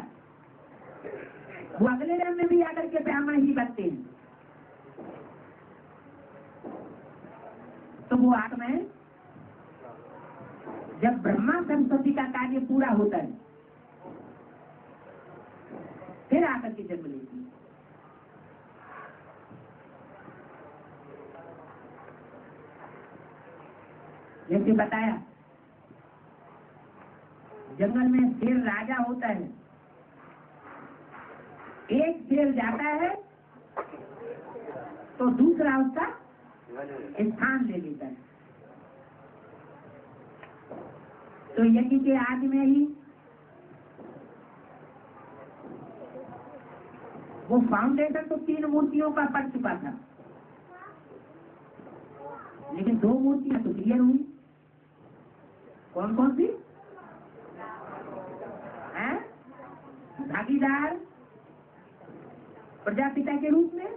वो अगले जन्म में भी आकर के ब्राह्मण ही बनते हैं। तो वो आत्माएं जब ब्रह्मा सरस्वती का कार्य पूरा होता है फिर आकर के जन्म लेती है। जैसे बताया जंगल में शेर राजा होता है। एक शेर जाता है तो दूसरा उसका स्थान ले लेता है। तो यज्ञ के आदि में ही वो फाउंडेशन तो 3 मूर्तियों का पड़ चुका था, लेकिन 2 मूर्तियां तो क्लियर हुई। कौन कौन सी है? भागीदार प्रजापिता के रूप में,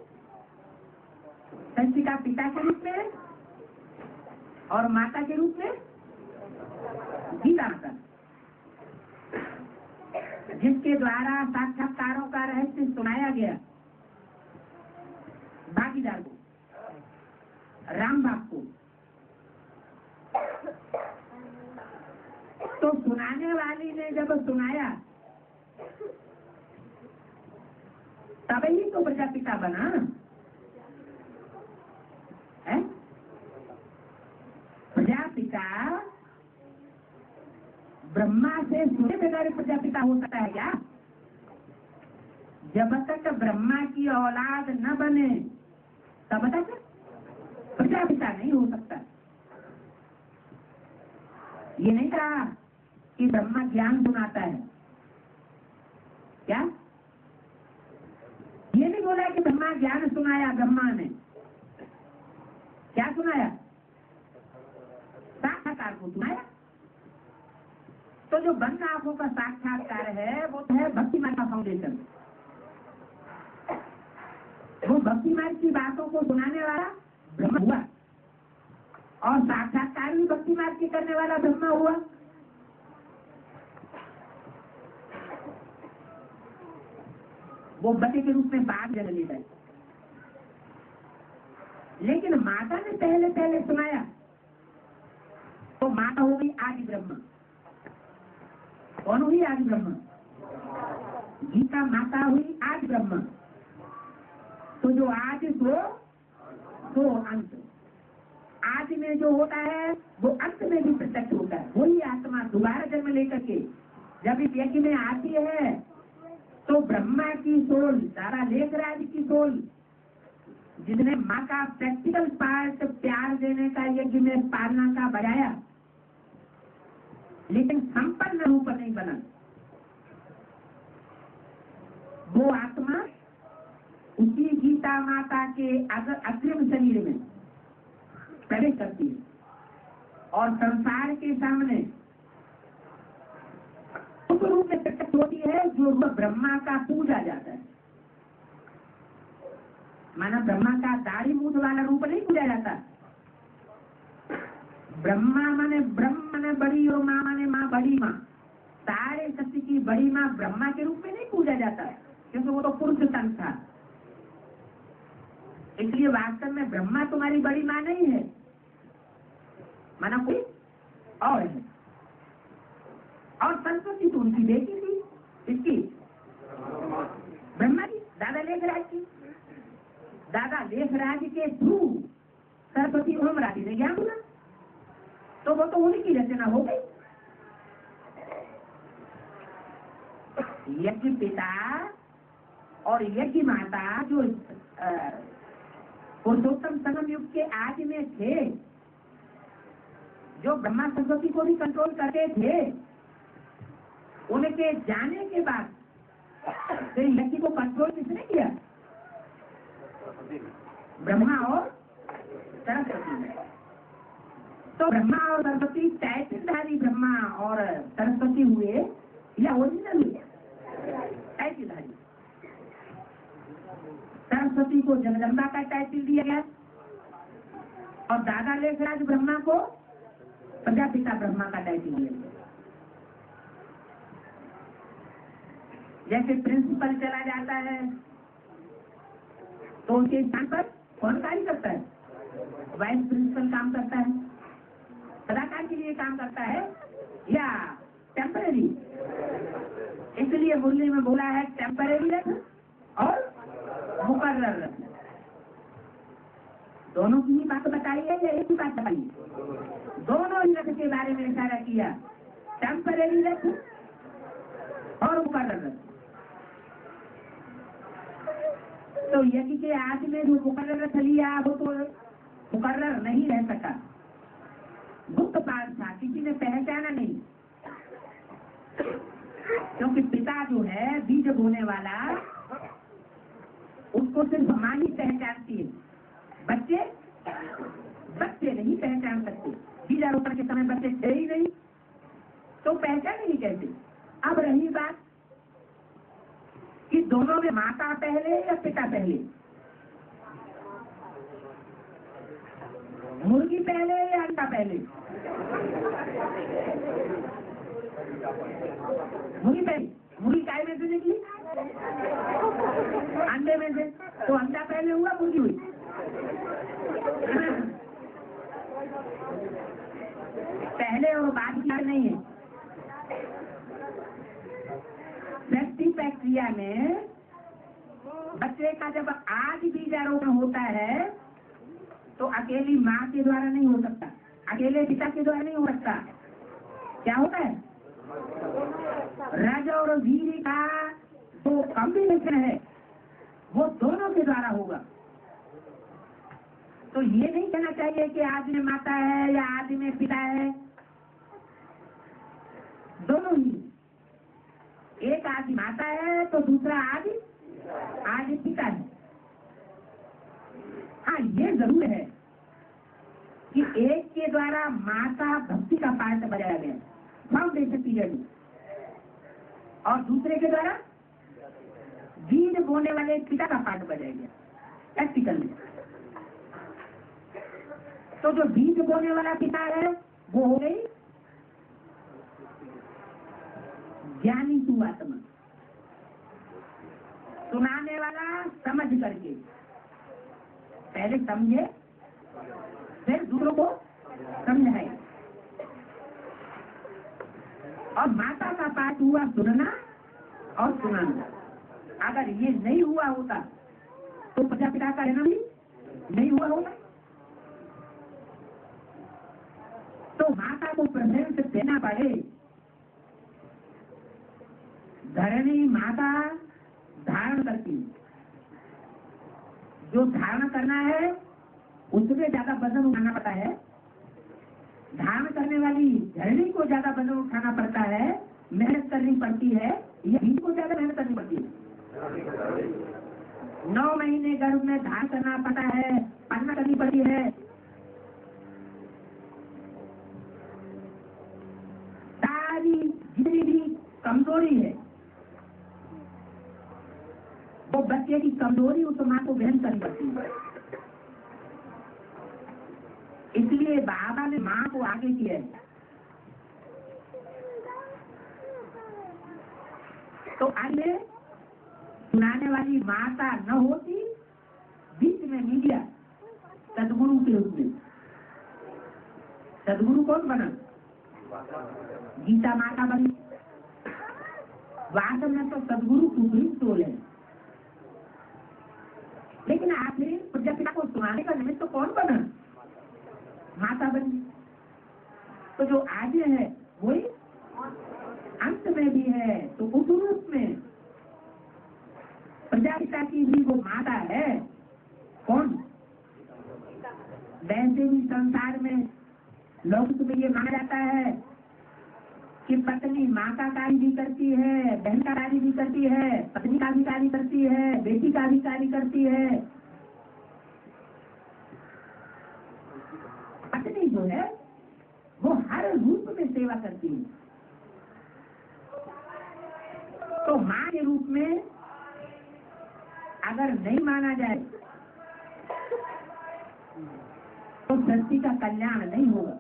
संचिका पिता के रूप में और माता के रूप में गीता माता, जिसके द्वारा साक्षात्कारों का रहस्य सुनाया गया भागीदार को, राम बाप को। तो सुनाने वाली ने जब सुनाया तभी तो प्रजापिता बना है। प्रजापिता ब्रह्मा से सुने बगैर प्रजापिता हो सकता है क्या? जब तक ब्रह्मा की औलाद न बने तब तक प्रजापिता नहीं हो सकता। ये नहीं कहा कि ब्रह्मा ज्ञान सुनाता है, क्या? ये नहीं बोला कि ब्रह्मा ज्ञान सुनाया। ब्रह्मा ने क्या सुनाया? साक्षात्कार को सुनाया। तो जो बंद आंखों का साक्षात्कार है वो है भक्ति मार्ग का फाउंडेशन। वो भक्ति मार्ग की बातों को सुनाने वाला ब्रह्मा हुआ और साक्षात्कार भी भक्ति मार्ग की करने वाला ब्रह्मा हुआ। वो बच्चे के रूप में बाघ जन्म लेता है, लेकिन माता ने पहले सुनाया तो माता हो गई आदि ब्रह्मा। कौन हुई आदि ब्रह्मा? गीता माता हुई आदि ब्रह्मा। तो जो आदि सो अंत, आदि में जो होता है वो अंत में भी प्रत्यक्ष होता है। वही आत्मा दोबारा जन्म लेकर के जब इस यज्ञ में आती है तो ब्रह्मा की सोल, सारा लेखराज की सोल, जिसने माँ का प्रैक्टिकल पार्ट प्यार देने का यज्ञ में पालना का बजाया, लेकिन संपन्न रूप नहीं बना, वो आत्मा उसी गीता माता के अग्रिम शरीर में प्रवेश करती है और संसार के सामने उस रूप में प्रकट होती है जो ब्रह्मा का पूजा जाता है। माना ब्रह्मा का दाढ़ी मूछ वाला रूप नहीं पूजा जाता। ब्रह्मा माने ब्रह्म माने बड़ी और माँ माने माँ बड़ी माँ। सारे सत्य की बड़ी माँ ब्रह्मा के रूप में नहीं पूजा जाता, क्योंकि वो तो पुरुष तन था। इसलिए वास्तव में ब्रह्मा तुम्हारी बड़ी माँ नहीं है, माना कोई और है। और सरस्वती तो उनकी बेटी थी, इसकी ब्रह्मा जी, दादा लेखराज की। दादा लेखराज के थ्रू सरस्वती ओम राधि ने ज्ञान हुआ, तो वो तो उनकी रचना हो गई। यज्ञ पिता और यज्ञ माता जो पुरुषोत्तम संगम युग के आदि में थे, जो ब्रह्मा सरस्वती को भी कंट्रोल करते थे, उनके जाने के बाद फिर यज्ञ को कंट्रोल किसने किया? ब्रह्मा और सरस्वती ने। तो ब्रह्मा और सरस्वती टाइटलधारी ब्रह्मा और सरस्वती हुए या ओरिजिनल हुए? टाइटलधारी। सरस्वती को जगदम्बा का टाइटल दिया गया और दादा लेखराज ब्रह्मा को प्रजापिता ब्रह्मा का टाइटल दिया गया। जैसे प्रिंसिपल चला जाता है तो उसके स्थान पर कौन कार्य करता है? वाइस प्रिंसिपल काम करता है, सदाकाल के लिए काम करता है या टेम्परेरी? इसलिए मुरली में बोला है टेम्परेरी रथ और मुकर्रर रथ। दोनों की ही बात बताई है या एक ही बात बताई? दोनों ही रथ के बारे में इशारा किया, टेम्परेरी रथ और मुकर्रर रथ। तो यज्ञ के आदि में जो मुकर्रर रथ लिया वो तो मुकर्रर नहीं रह सका, गुप्त पाठ था, किसी ने पहचाना नहीं। क्योंकि पिता जो है बीज बोने वाला, उसको सिर्फ मां ही पहचानती है, बच्चे नहीं पहचान सकते। बीजारोपण के समय बच्चे थे ही नहीं तो पहचानेंगे कैसे? अब रही बात कि दोनों में माता पहले या पिता पहले, मुर्गी पहले या अंडा पहले? मुर्गी पहले। मुर्गी काय में से निकली? अंडे में से। तो अंडा पहले हुआ, मुर्गी हुई? पहले और बाद की बात नहीं है। प्रक्रिया में बच्चे का जब आदि बीजारोपण होता है तो अकेली माँ के द्वारा नहीं हो सकता, अकेले पिता के द्वारा नहीं हो सकता। क्या होता है? रज और वीर का जो कॉम्बिनेशन है वो दोनों के द्वारा होगा। तो ये नहीं कहना चाहिए कि आदि में माता है या आदि में पिता है, दोनों ही। एक आदि माता है तो दूसरा आदि पिता है। हाँ, ये जरूर है कि एक के द्वारा माता भक्ति का पाठ बजाया गया फाउंडेशन पीरियड में, और दूसरे के द्वारा बीज बोने वाले पिता का पाठ बजाया गया प्रैक्टिकल में। तो जो बीज बोने वाला पिता है वो हो गई ज्ञानी सुआत्मा, सुनाने वाला समझ करके, पहले समझे फिर दूसरों को समझाए। और माता का पाठ हुआ सुनना और सुनाना। अगर ये नहीं हुआ होता तो प्रजापिता का जन्म भी नहीं हुआ होगा। तो माता को प्रेजेंस देना पड़े। धरणी माता धारण करती, जो धारण करना है उसमें ज्यादा वजन उठाना पड़ता है। धारण करने वाली धरणी को ज्यादा वजन उठाना पड़ता है, मेहनत करनी पड़ती है, या बीज को ज्यादा मेहनत करनी पड़ती है। 9 महीने गर्भ में धारण करना पड़ता है, पालना करनी पड़ती है। सारी जितनी भी कमजोरी है वो बच्चे की कमजोरी उस मां को वहन करनी पड़ती है। इसलिए बाबा ने मां को आगे किया है। तो आगे सुनाने वाली माता न होती, बीच में मीडिया सदगुरु के रूप में। सदगुरु कौन बना? गीता माता बनी, वास्तव में तो सदगुरु सुप्रीम सोल है, लेकिन आखिर प्रजापिता को सुनाने का निमित्त तो कौन बना? माता बनी। तो जो आगे है वही अंत में भी है, तो उस रूप में प्रजापिता की भी वो माता है। कौन? वैसे भी संसार में लौकिक में ये माना जाता है कि पत्नी माँ का कार्य भी करती है, बहन का कार्य भी करती है, पत्नी का भी कार्य करती है, बेटी का भी कार्य करती है। पत्नी जो है वो हर रूप में सेवा करती है। तो माँ के रूप में अगर नहीं माना जाए तो सृष्टि का कल्याण नहीं होगा।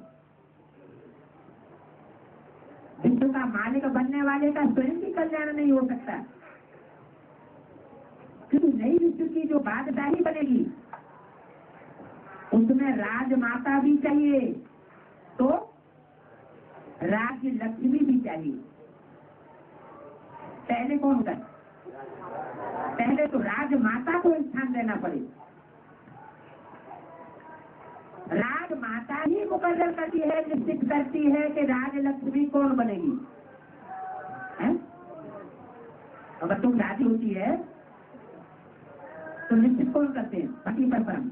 विश्व का मालिक बनने वाले का स्वयं भी कल्याण नहीं हो सकता, क्योंकि नई विश्व की जो बादशाही बनेगी उसमें राजमाता भी चाहिए, तो राज्य लक्ष्मी भी चाहिए। पहले कौन कर? पहले तो राजमाता को स्थान देना पड़ेगा। राजमाता ही मुकर्रर करती है, निश्चित करती है कि राजलक्ष्मी कौन बनेगी। अगर तुम शादी होती है तो निश्चित कौन करते हैं? पति परम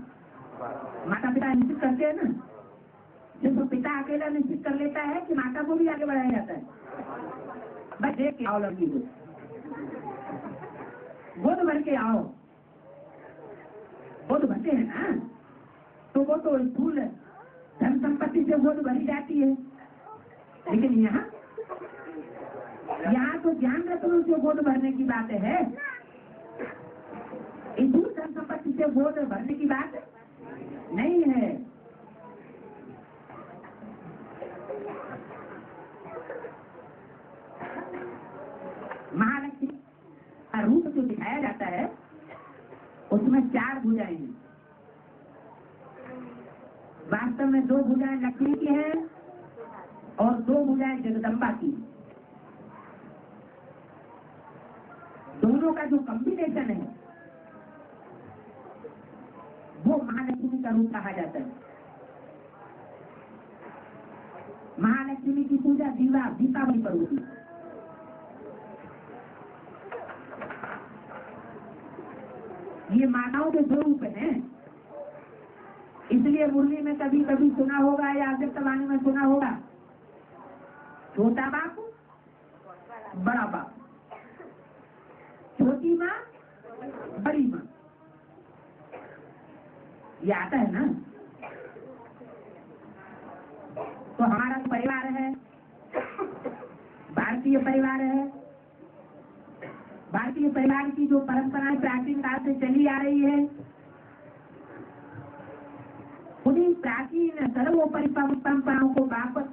माता पिता निश्चित करते हैं ना। जब पिता अकेला निश्चित कर लेता है कि माता को भी आगे बढ़ाया जाता है। बस देख के आओ लड़की को, गोद भर के आओ। गोद भरते हैं ना, तो वो तो स्थूल धन संपत्ति से गोद भरी जाती है, लेकिन यहाँ तो ज्ञान रत्नों से गोद भरने की बात है। स्थूल धन संपत्ति से गोद भरने की बात नहीं है। महालक्ष्मी का रूप जो दिखाया जाता है उसमें 4 भुजाएं हैं। वास्तव में 2 भुजाएं लक्ष्मी की हैं और 2 भुजाएं जगदम्बा की। दोनों का जो कॉम्बिनेशन है वो महालक्ष्मी का रूप कहा जाता है। महालक्ष्मी की पूजा दीपावली पर होती है। ये माताओं के स्वरूप हैं, इसलिए मुरली में कभी कभी सुना होगा या आदित्यवाणी में सुना होगा, छोटा बाप बड़ा बाप, छोटी माँ बड़ी माँ। ये आता है ना। तो हमारा परिवार है, भारतीय परिवार है। भारतीय परिवार की जो परंपराएं प्राचीन काल से चली आ रही है, उन्हीं प्राचीन सर्वोपरि परंपराओं को वापस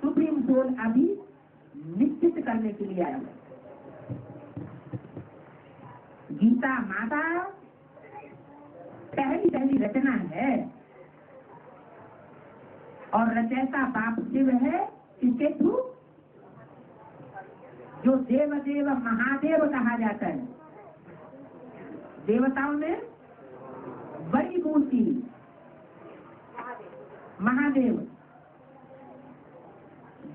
सुप्रीम सोल अभी निश्चित करने के लिए आया है। गीता माता पहली रचना है और रचयिता बाप शिव है। इसके थ्रू जो देव महादेव कहा जाता है, देवताओं में बड़ी मूर्ति महादेव,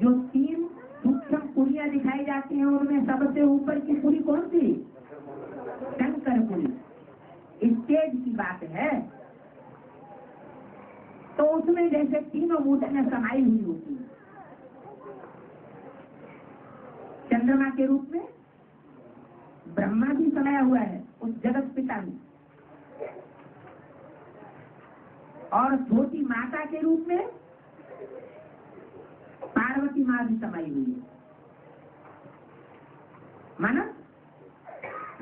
जो 3 सूक्ष्म पुरियां दिखाई जाती हैं उनमें सबसे ऊपर की पुरी कौन सी? शंकर पुरी। स्टेज की बात है तो उसमें जैसे तीनों मूर्तियां समाई हुई होती है। चंद्रमा के रूप में ब्रह्मा भी समाया हुआ है उस जगत पिता में, और छोटी माता के रूप में पार्वती माँ भी समाई हुई है। माना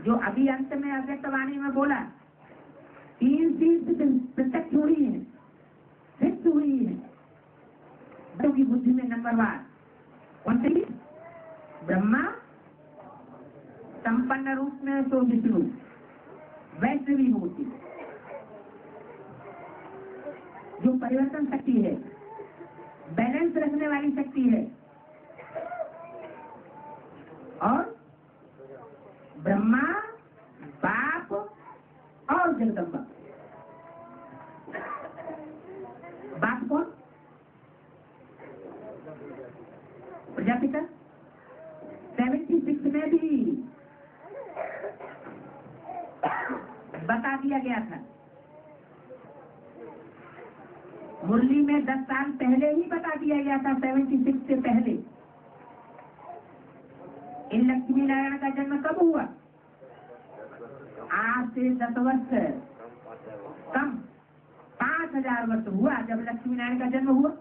जो अभी अंत में अव्यक्तवाणी में बोला, 3 चीज प्रत्यक्ष हुई है, सिद्ध हुई है बच्चों की बुद्धि में। नंबर 1 कौन सी? ब्रह्मा, संपन्न रूप में तो विष्णु, वैष्णवी मूर्ति जो परिवर्तन शक्ति है, बैलेंस रखने वाली शक्ति है, और ब्रह्मा, बाप और जगदम्बा। बाप कौन? प्रजापिता। 76 में भी बता दिया गया था, मुरली में 10 साल पहले ही बता दिया गया था, 76 से पहले। इन लक्ष्मी नारायण का जन्म कब हुआ? आज से 10 वर्ष कम 5000 वर्ष हुआ जब लक्ष्मी नारायण का जन्म हुआ।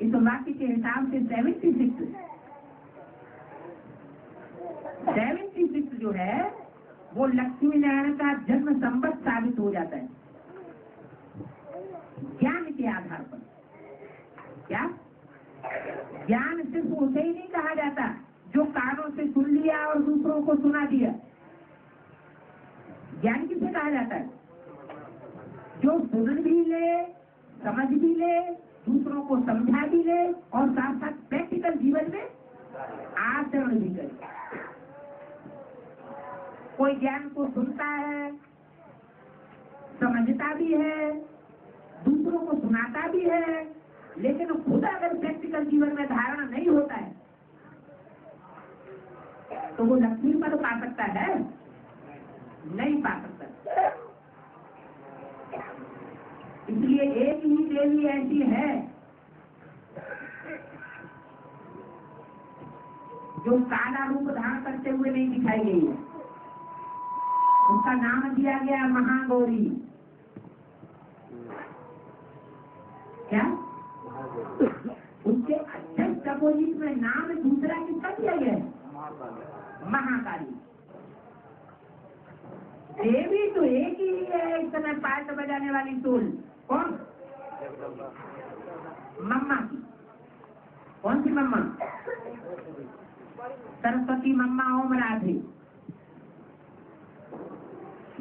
इस वाक्य के हिसाब से 76 जो है वो लक्ष्मी नारायण का जन्म संवत साबित हो जाता है ज्ञान के आधार पर। क्या ज्ञान सिर्फ उसे ही नहीं कहा जाता जो कानों से सुन लिया और दूसरों को सुना दिया। ज्ञान किसे कहा जाता है? जो सुन भी ले, समझ भी ले, दूसरों को समझा भी ले और साथ साथ प्रैक्टिकल जीवन में आचरण भी करे। कोई ज्ञान को सुनता है, समझता भी है, दूसरों को सुनाता भी है, लेकिन खुद अगर प्रैक्टिकल जीवन में धारणा नहीं होता है तो वो लक्ष्मी पद पा सकता है? नहीं पा सकता। इसलिए एक ही देवी ऐसी है जो काला रूप धारण करते हुए नहीं दिखाई गई है। उसका नाम दिया गया महागौरी। क्या? उसके अध्यक्ष अपोजिट में नाम दूसरा किसका दिया गया है? महाकाली। देवी तो एक ही है इस समय पार्ट बजाने वाली सोल। कौन? मम्मा की। कौन सी मम्मा? सरस्वती मम्मा ओम राधे।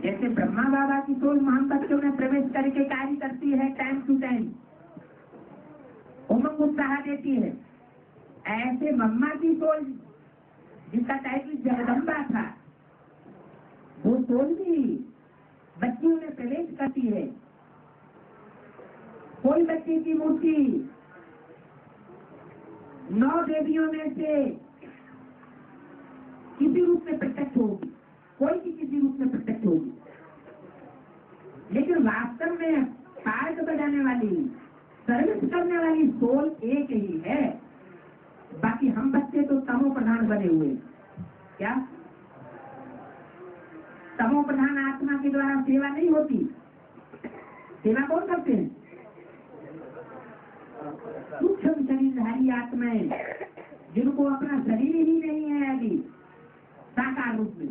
जैसे ब्रह्मा बाबा की सोल महान बच्चों में प्रवेश करके कार्य करती है टाइम टू टाइम, उमंग उत्साह देती है, ऐसे मम्मा की सोल जिसका टाइटल जगदम्बा था वो सोल भी बच्चियों में प्रवेश करती है। कोई बच्चे की मूर्ति 9 देवियों में से किसी रूप में प्रत्यक्ष होगी, कोई की किसी रूप में प्रत्यक्ष होगी, लेकिन वास्तव में पार्ट बजाने वाली, सर्विस करने वाली सोल एक ही है। बाकी हम बच्चे तो तमो प्रधान बने हुए। क्या? तमो प्रधान आत्मा के द्वारा सेवा नहीं होती। सेवा कौन करते हैं? सूक्ष्म शरीरधारी आत्माएं जिनको अपना शरीर ही नहीं है अभी साकार रूप में,